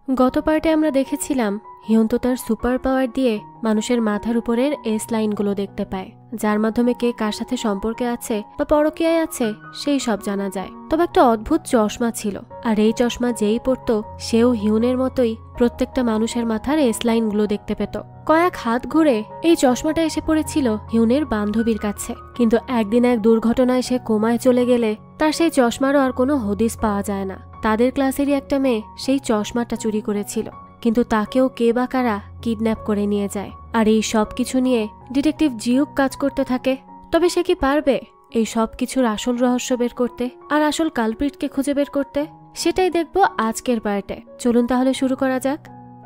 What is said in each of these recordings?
গত পার্টে আমরা দেখেছিলাম হিউন তো তার সুপার পাওয়ার দিয়ে মানুষের মাথার উপরের এস লাইনগুলো দেখতে পায়, যার মাধ্যমে কে কার সাথে সম্পর্কে আছে বা পরকীয়ায় আছে সেই সব জানা যায়। তবে একটা অদ্ভুত চশমা ছিল, আর এই চশমা যেই পরতো সেও হিউনের মতোই প্রত্যেকটা মানুষের মাথার এস লাইনগুলো দেখতে পেত। কয়েক হাত ঘুরে এই চশমাটা এসে পড়েছিল হিউনের বান্ধবীর কাছে, কিন্তু একদিন এক দুর্ঘটনায় সে কোমায় চলে গেলে তার সেই চশমারও আর কোনো হদিস পাওয়া যায় না। তাদের ক্লাসেরই একটা মেয়ে সেই চশমাটা চুরি করেছিল, কিন্তু তাকেও কে বা কারা কিডন্যাপ করে নিয়ে যায়। আর এই সব কিছু নিয়ে ডিটেকটিভ জিউক কাজ করতে থাকে। তবে সে কি পারবে এই সব কিছুর আসল রহস্য বের করতে আর আসল কালপ্রিটকে খুঁজে বের করতে? সেটাই দেখবো আজকের পার্টে। চলুন তাহলে শুরু করা যাক।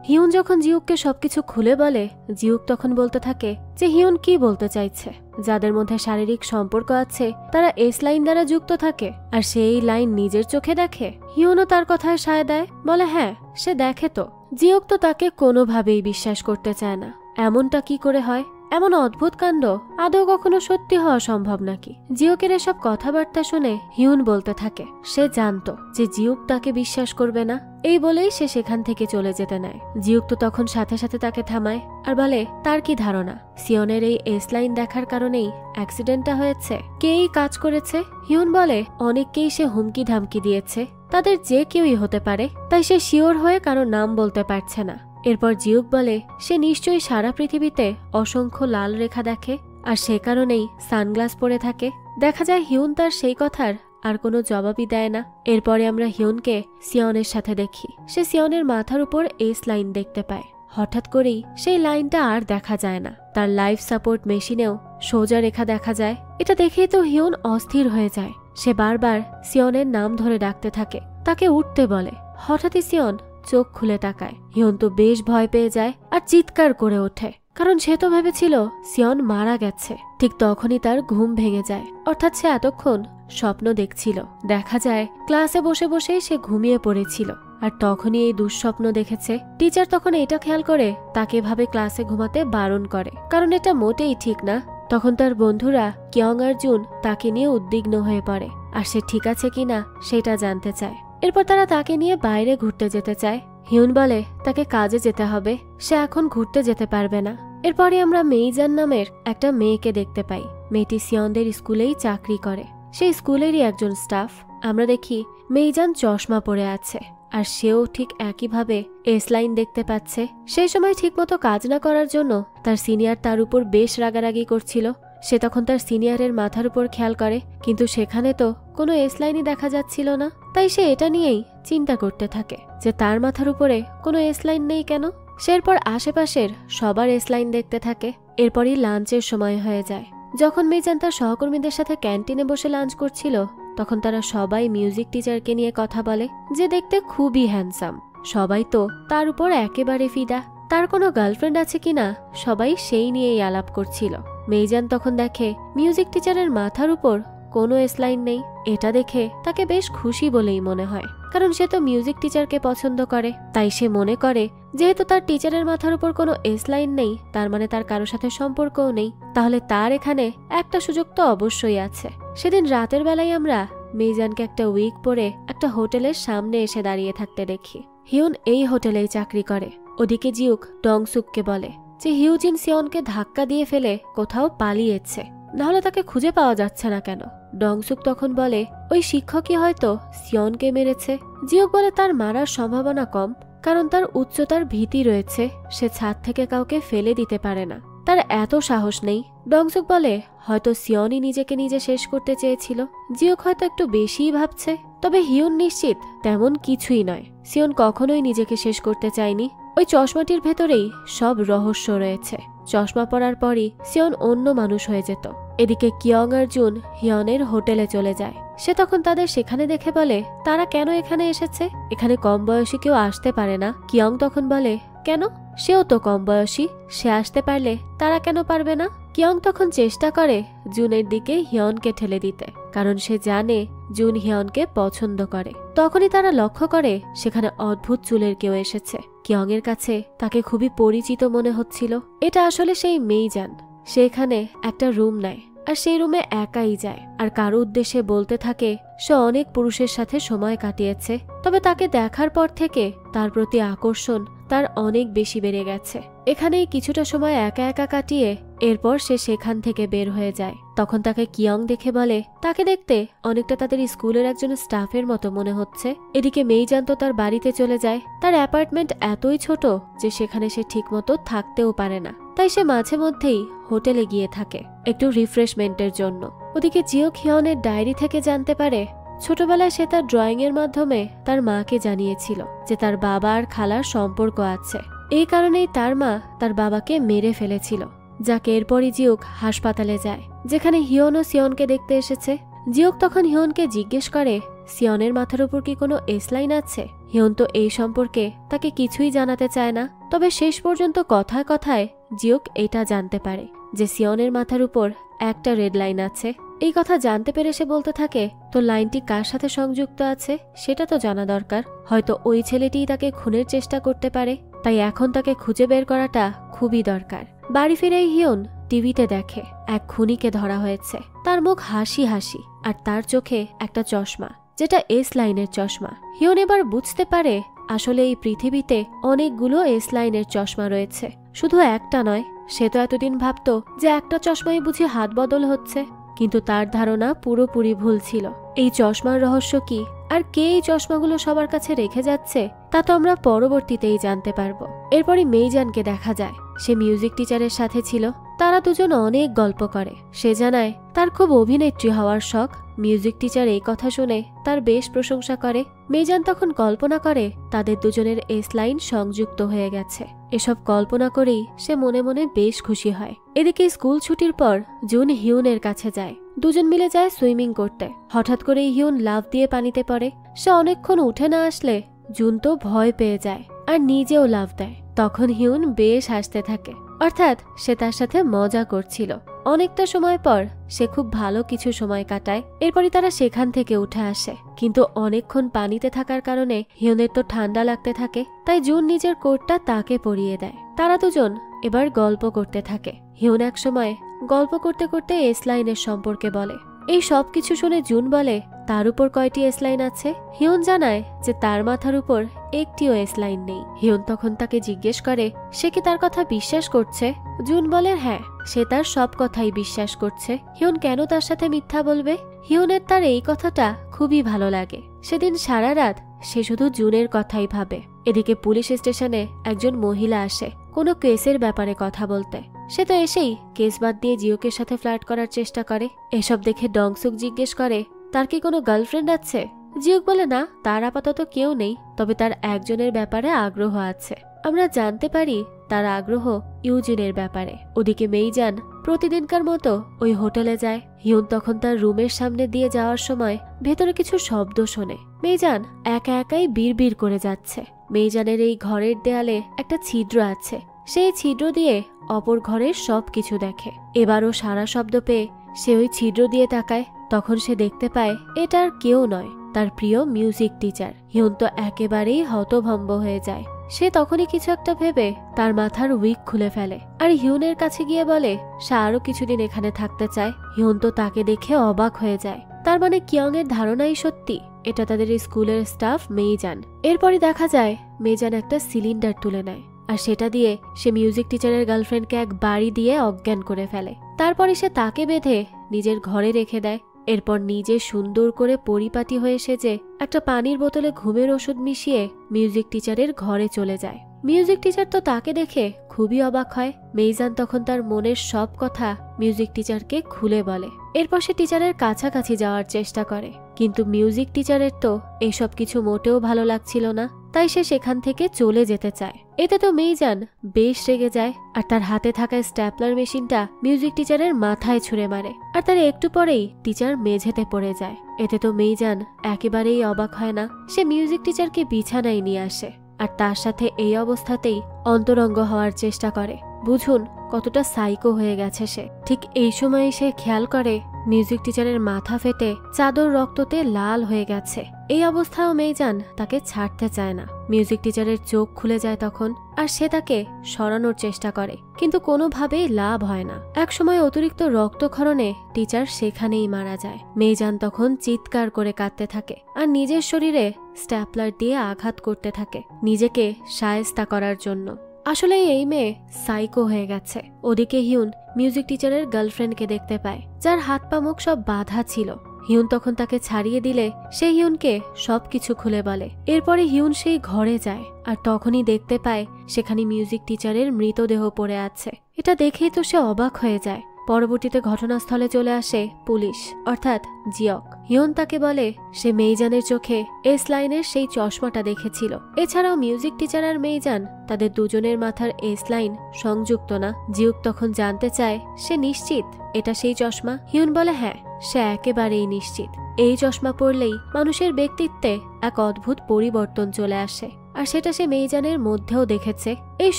হিউন যখন জিউককে সবকিছু খুলে বলে, জিউক তখন বলতে থাকে যে হিউন কি বলতে চাইছে। যাদের মধ্যে শারীরিক সম্পর্ক আছে তারা এস লাইন দ্বারা যুক্ত থাকে, আর সেই লাইন নিজের চোখে দেখে। হিউনও তার কথায় সায় দেয়, বলে হ্যাঁ সে দেখে তো। জিউক তো তাকে কোনোভাবেই বিশ্বাস করতে চায় না। এমনটা কি করে হয়? এমন অদ্ভুত কাণ্ড আদৌ কখনো সত্যি হওয়া সম্ভব নাকি? জিউকের এসব কথাবার্তা শুনে হিউন বলতে থাকে সে জানতো যে জিউক তাকে বিশ্বাস করবে না, এই বলেই সে সেখান থেকে চলে যেতে নেয়। জিউক তো তখন সাথে সাথে তাকে থামায় আর বলে তার কি ধারণা সিয়নের এই এস লাইন দেখার কারণেই অ্যাক্সিডেন্টটা হয়েছে, কেই কাজ করেছে? হিউন বলে অনেককেই সে হুমকি ধামকি দিয়েছে, তাদের যে কেউই হতে পারে, তাই সে শিওর হয়ে কারো নাম বলতে পারছে না। এরপর জিউক বলে সে নিশ্চয়ই সারা পৃথিবীতে অসংখ্য লাল রেখা দেখে, আর সে কারণেই সানগ্লাস পরে থাকে। দেখা যায় হিউন তার সেই কথার আর কোনো জবাবই দেয় না। এরপরে আমরা হিউনকে সিয়নের সাথে দেখি। সে সিয়নের মাথার উপর এস লাইন দেখতে পায়। হঠাৎ করেই সেই লাইনটা আর দেখা যায় না। তার লাইফ সাপোর্ট মেশিনেও সোজা রেখা দেখা যায়। এটা দেখেই তো হিউন অস্থির হয়ে যায়। সে বারবার সিয়নের নাম ধরে ডাকতে থাকে, তাকে উঠতে বলে। হঠাৎই সিয়ন চোখ খুলে তাকায়। হিউন তো বেশ ভয় পেয়ে যায় আর চিৎকার করে ওঠে, কারণ সে তো ভেবেছিল সিয়ন মারা গেছে। ঠিক তখনই তার ঘুম ভেঙে যায়, অর্থাৎ সে এতক্ষণ স্বপ্ন দেখছিল। দেখা যায় ক্লাসে বসে বসেই সে ঘুমিয়ে পড়েছিল, আর তখনই এই দুঃস্বপ্ন দেখেছে। টিচার তখন এটা খেয়াল করে তাকে ভাবে ক্লাসে ঘুমাতে বারণ করে, কারণ এটা মোটেই ঠিক না। তখন তার বন্ধুরা কিয়ং আর জুন তাকে নিয়ে উদ্বিগ্ন হয়ে পড়ে, আর সে ঠিক আছে কিনা সেটা জানতে চায়। এরপর তারা তাকে নিয়ে বাইরে ঘুরতে যেতে চায়। হিউন বলে তাকে কাজে যেতে হবে, সে এখন ঘুরতে যেতে পারবে না। এরপরে আমরা মেইজান নামের একটা মেয়েকে দেখতে পাই। মেয়েটি সিয়নদের স্কুলেই চাকরি করে, সেই স্কুলেরই একজন স্টাফ। আমরা দেখি মেইজান চশমা পরে আছে, আর সেও ঠিক একইভাবে এস লাইন দেখতে পাচ্ছে। সেই সময় ঠিকমতো কাজ না করার জন্য তার সিনিয়র তার উপর বেশ রাগারাগি করছিল। সে তখন তার সিনিয়রের মাথার উপর খেয়াল করে, কিন্তু সেখানে তো কোনো এস লাইনই দেখা যাচ্ছিল না। তাই সে এটা নিয়েই চিন্তা করতে থাকে যে তার মাথার উপরে কোনো এস লাইন নেই কেন। সে এরপর আশেপাশের সবার এস লাইন দেখতে থাকে। এরপরই লাঞ্চের সময় হয়ে যায়। যখন মেইজান তার সহকর্মীদের সাথে ক্যান্টিনে বসে লাঞ্চ করছিল, তখন তারা সবাই মিউজিক টিচারকে নিয়ে কথা বলে, যে দেখতে খুবই হ্যান্ডসাম। সবাই তো তার উপর একেবারে ফিদা। তার কোনো গার্লফ্রেন্ড আছে কিনা সবাই সেই নিয়েই আলাপ করছিল। মেইজান তখন দেখে মিউজিক টিচারের মাথার উপর কোনো এস লাইন নেই। এটা দেখে তাকে বেশ খুশি বলেই মনে হয়, কারণ সে তো মিউজিক টিচারকে পছন্দ করে। তাই সে মনে করে যেহেতু তার টিচারের মাথার উপর কোনো এস লাইন নেই, তার মানে তার কারোর সাথে সম্পর্কও নেই, তাহলে তার এখানে একটা সুযোগ তো অবশ্যই আছে। সেদিন রাতের বেলায় আমরা মেইজানকে একটা উইগ পরে একটা হোটেলের সামনে এসে দাঁড়িয়ে থাকতে দেখি। হিউন এই হোটেলেই চাকরি করে। ওদিকে জিউক ডংসুককে বলে যে হিউজিন সিয়নকে ধাক্কা দিয়ে ফেলে কোথাও পালিয়েছে, নাহলে তাকে খুঁজে পাওয়া যাচ্ছে না কেন। ডংসুক তখন বলে ওই শিক্ষকই হয়তো সিয়নকে মেরেছে। জিউক বলে তার মারার সম্ভাবনা কম, কারণ তার উচ্চতার ভীতি রয়েছে, সে ছাদ থেকে কাউকে ফেলে দিতে পারে না, তার এত সাহস নেই। ডংসুক বলে হয়তো সিয়নই নিজেকে নিজে শেষ করতে চেয়েছিল। জিউক হয়তো একটু বেশিই ভাবছে, তবে হিউন নিশ্চিত তেমন কিছুই নয়। সিয়ন কখনোই নিজেকে শেষ করতে চায়নি। ওই চশমাটির ভেতরেই সব রহস্য রয়েছে। চশমা পরার পরই সিয়ন অন্য মানুষ হয়ে যেত। এদিকে কিয়ং আর জুন হিয়নের হোটেলে চলে যায়। সে তখন তাদের সেখানে দেখে বলে তারা কেন এখানে এসেছে, এখানে কম বয়সী কেউ আসতে পারে না। কিয়ং তখন বলে কেন, সেও তো কম বয়সী, সে আসতে পারলে তারা কেন পারবে না? কিয়ং তখন চেষ্টা করে জুনের দিকে হিয়নকে ঠেলে দিতে, কারণ সে জানে জুন হিয়নকে পছন্দ করে। তখনই তারা লক্ষ্য করে সেখানে অদ্ভুত চুলের কেউ এসেছে। কিয়ং এর কাছে তাকে খুবই পরিচিত মনে হচ্ছিল। এটা আসলে সেই মেইজান। সে এখানে একটা রুম নেয়, আর সেই রুমে একাই যায় আর কারো উদ্দেশ্যে বলতে থাকে সে অনেক পুরুষের সাথে সময় কাটিয়েছে, তবে তাকে দেখার পর থেকে তার প্রতি আকর্ষণ তার অনেক বেশি বেড়ে গেছে। এখানেই কিছুটা সময় একা একা কাটিয়ে এরপর সে সেখান থেকে বের হয়ে যায়। তখন তাকে কিয়ং দেখে বলে তাকে দেখতে অনেকটা তাদের স্কুলের একজন স্টাফের মতো মনে হচ্ছে। এদিকে মেইজান তো তার বাড়িতে চলে যায়। তার অ্যাপার্টমেন্ট এতই ছোট যে সেখানে সে ঠিকমতো থাকতেও পারে না, তাই সে মাঝে মধ্যেই হোটেলে গিয়ে থাকে একটু রিফ্রেশমেন্টের জন্য। ওদিকে জিওক হিয়নের ডায়েরি থেকে জানতে পারে ছোটবেলায় সে তার ড্রয়িং এর মাধ্যমে তার মাকে জানিয়েছিল যে তার বাবা আর খালার সম্পর্ক আছে। এই কারণেই তার মা তার বাবাকে মেরে ফেলেছিল, যাকে এরপরই জিওক হাসপাতালে যায়, যেখানে হিয়ন ও সিয়নকে দেখতে এসেছে। জিওক তখন হিয়নকে জিজ্ঞেস করে সিয়নের মাথার উপর কি কোনো এসলাইন আছে। হিয়ন তো এই সম্পর্কে তাকে কিছুই জানাতে চায় না, তবে শেষ পর্যন্ত কথায় কথায় জিওক এটা জানতে পারে যে সিয়নের মাথার উপর একটা রেড লাইন আছে। এই কথা জানতে পেরে সে বলতে থাকে তো লাইনটি কার সাথে সংযুক্ত আছে সেটা তো জানা দরকার, হয়তো ওই ছেলেটিই তাকে খুনের চেষ্টা করতে পারে, তাই এখন তাকে খুঁজে বের করাটা খুবই দরকার। বাড়ি ফিরেই হিয়ন টিভিতে দেখে এক খুনিকে ধরা হয়েছে। তার মুখ হাসি হাসি আর তার চোখে একটা চশমা, যেটা এস লাইনের চশমা। হিয়ন এবার বুঝতে পারে আসলে এই পৃথিবীতে অনেকগুলো এস লাইনের চশমা রয়েছে, শুধু একটা নয়। সে তো এতদিন ভাবতো যে একটা চশমাই বুঝি হাত বদল হচ্ছে, কিন্তু তার ধারণা পুরোপুরি ভুল ছিল। এই চশমার রহস্য কি আর কে এই চশমাগুলো সবার কাছে রেখে যাচ্ছে তা তো আমরা পরবর্তীতেই জানতে পারবো। এরপরই মেইজানকে দেখা যায়, সে মিউজিক টিচারের সাথে ছিল। তারা দুজন অনেক গল্প করে। সে জানায় তার খুব অভিনেত্রী হওয়ার শখ। মিউজিক টিচার এই কথা শুনে তার বেশ প্রশংসা করে। মেইজান তখন কল্পনা করে তাদের দুজনের এস লাইন সংযুক্ত হয়ে গেছে। এসব কল্পনা করেই সে মনে মনে বেশ খুশি হয়। এদিকে স্কুল ছুটির পর জুন হিউনের কাছে যায়। দুজন মিলে যায় সুইমিং করতে। হঠাৎ করে হিউন লাফ দিয়ে পানিতে পড়ে। সে অনেকক্ষণ উঠে না আসলে জুন তো ভয় পেয়ে যায় আর নিজেও লাফ দেয়। তখন হিউন বেশ হাসতে থাকে, অর্থাৎ সে তার সাথে মজা করছিল। অনেকটা সময় পর সে খুব ভালো কিছু সময় কাটায়। এরপরই তারা সেখান থেকে উঠে আসে, কিন্তু অনেকক্ষণ পানিতে থাকার কারণে হিউনের তো ঠান্ডা লাগতে থাকে, তাই জুন নিজের কোটটা তাকে পরিয়ে দেয়। তারা দুজন এবার গল্প করতে থাকে। হিউন এক সময় গল্প করতে করতে এস লাইনের সম্পর্কে বলে। এই সব কিছু শুনে জুন বলে তার উপর কয়টি এস লাইন আছে। হিউন জানায় যে তার মাথার উপর একটিও এস লাইন নেই। হিউন তখন তাকে জিজ্ঞেস করে সে কি তার কথা বিশ্বাস করছে। জুন বলে হ্যাঁ, সে তার সব কথাই বিশ্বাস করছে। হিউন কেন তার সাথে মিথ্যা বলবে। হিউনের তার এই কথাটা খুবই ভালো লাগে। সেদিন সারা রাত সে শুধু জুনের কথাই ভাবে। এদিকে পুলিশ স্টেশনে একজন মহিলা আসে কোনো কেসের ব্যাপারে কথা বলতে। সে তো এসেই কেস বাদ দিয়ে জিওকের সাথে ফ্লার্ট করার চেষ্টা করে। এসব দেখে ডংসুক জিজ্ঞেস করে তার কি কোনো গার্লফ্রেন্ড আছে। জিওক বলে না, তার আপাতত কেউ নেই, তবে তার একজনের ব্যাপারে আগ্রহ আছে। আমরা জানতে পারি তার আগ্রহ ইউজিনের ব্যাপারে। ওদিকে মেইজান প্রতিদিনকার মতো ওই হোটেলে যায়। হিউন তখন তার রুমের সামনে দিয়ে যাওয়ার সময় ভেতরে কিছু শব্দ শোনে। মেইজান একা একাই বিড়বিড় করে যাচ্ছে। মেইজানের এই ঘরের দেয়ালে একটা ছিদ্র আছে। সেই ছিদ্র দিয়ে অপর ঘরের সবকিছু দেখে। এবারও সারা শব্দ পেয়ে সে ওই ছিদ্র দিয়ে তাকায়। তখন সে দেখতে পায় এটা আর কেউ নয়, তার প্রিয় মিউজিক টিচার। হিউন তো একেবারেই হতভম্ব হয়ে যায়। সে তখনই কিছু একটা ভেবে তার মাথার উইগ খুলে ফেলে আর হিউনের কাছে গিয়ে বলে সে আরো কিছুদিন এখানে থাকতে চায়। হিউন তো তাকে দেখে অবাক হয়ে যায়। তার মানে কিয়ং এর ধারণাই সত্যি, এটা তাদের স্কুলের স্টাফ মেইজান। এরপরই দেখা যায় মেইজান একটা সিলিন্ডার তুলে নেয় আর সেটা দিয়ে সে মিউজিক টিচারের গার্লফ্রেন্ডকে এক বাড়ি দিয়ে অজ্ঞান করে ফেলে। তারপরে সে তাকে বেঁধে নিজের ঘরে রেখে দেয়। এরপর নিজে সুন্দর করে পরিপাটি হয়ে সেজে একটা পানির বোতলে ঘুমের ওষুধ মিশিয়ে মিউজিক টিচারের ঘরে চলে যায়। মিউজিক টিচার তো তাকে দেখে খুবই অবাক হয়। মেইজান তখন তার মনের সব কথা মিউজিক টিচারকে খুলে বলে। এরপর সে টিচারের কাছাকাছি যাওয়ার চেষ্টা করে, কিন্তু মিউজিক টিচারের তো এসব কিছু মোটেও ভালো লাগছিল না, তাই সে সেখান থেকে চলে যেতে চায়। এতে তো মেইজান বেশ রেগে যায় আর তার হাতে থাকা স্ট্যাপলার মেশিনটা মিউজিক টিচারের মাথায় ছুঁড়ে মারে আর তার একটু পরেই টিচার মেঝেতে পড়ে যায়। এতে তো মেইজান একেবারেই অবাক হয় না। সে মিউজিক টিচারকে বিছানায় নিয়ে আসে আর তার সাথে এই অবস্থাতেই অন্তরঙ্গ হওয়ার চেষ্টা করে। বুঝুন কতটা সাইকো হয়ে গেছে সে। ঠিক এই সময় সে খেয়াল করে মিউজিক টিচারের মাথা ফেটে চাদর রক্ততে লাল হয়ে গেছে। এই অবস্থায়ও মেইজান তাকে ছাড়তে চায় না। মিউজিক টিচারের চোখ খুলে যায় তখন, আর সে তাকে সরানোর চেষ্টা করে, কিন্তু কোনোভাবেই লাভ হয় না। একসময় অতিরিক্ত রক্তক্ষরণে টিচার সেখানেই মারা যায়। মেইজান তখন চিৎকার করে কাঁদতে থাকে আর নিজের শরীরে স্ট্যাপলার দিয়ে আঘাত করতে থাকে নিজেকে শায়েস্তা করার জন্য। আসলে এই মেয়ে সাইকো হয়ে গেছে। ওদিকে হিউন মিউজিক টিচারের গার্লফ্রেন্ডকে দেখতে পায়, যার হাত পা মুখ সব বাঁধা ছিল। হিউন তখন তাকে ছাড়িয়ে দিলে সে হিউনকে সবকিছু খুলে বলে। এরপরে হিউন সেই ঘরে যায়, আর তখনই দেখতে পায় সেখানে মিউজিক টিচারের মৃতদেহ পড়ে আছে। এটা দেখেই তো সে অবাক হয়ে যায়। পরবর্তীতে ঘটনাস্থলে চলে আসে পুলিশ, অর্থাৎ জিওক। হিউন তাকে বলে সে মেইজানের চোখে এস লাইনের সেই চশমাটা দেখেছিল। এছাড়াও মিউজিক টিচার আর মেইজান তাদের দুজনের মাথার এস লাইন সংযুক্ত না। জিওক তখন জানতে চায় সে নিশ্চিত এটা সেই চশমা। হিউন বলে হ্যাঁ, সে একেবারেই নিশ্চিত। এই চশমা পরলেই মানুষের ব্যক্তিত্বে এক অদ্ভুত পরিবর্তন চলে আসে, আর সেটা সে মেইজানের মধ্যেও দেখেছে। এই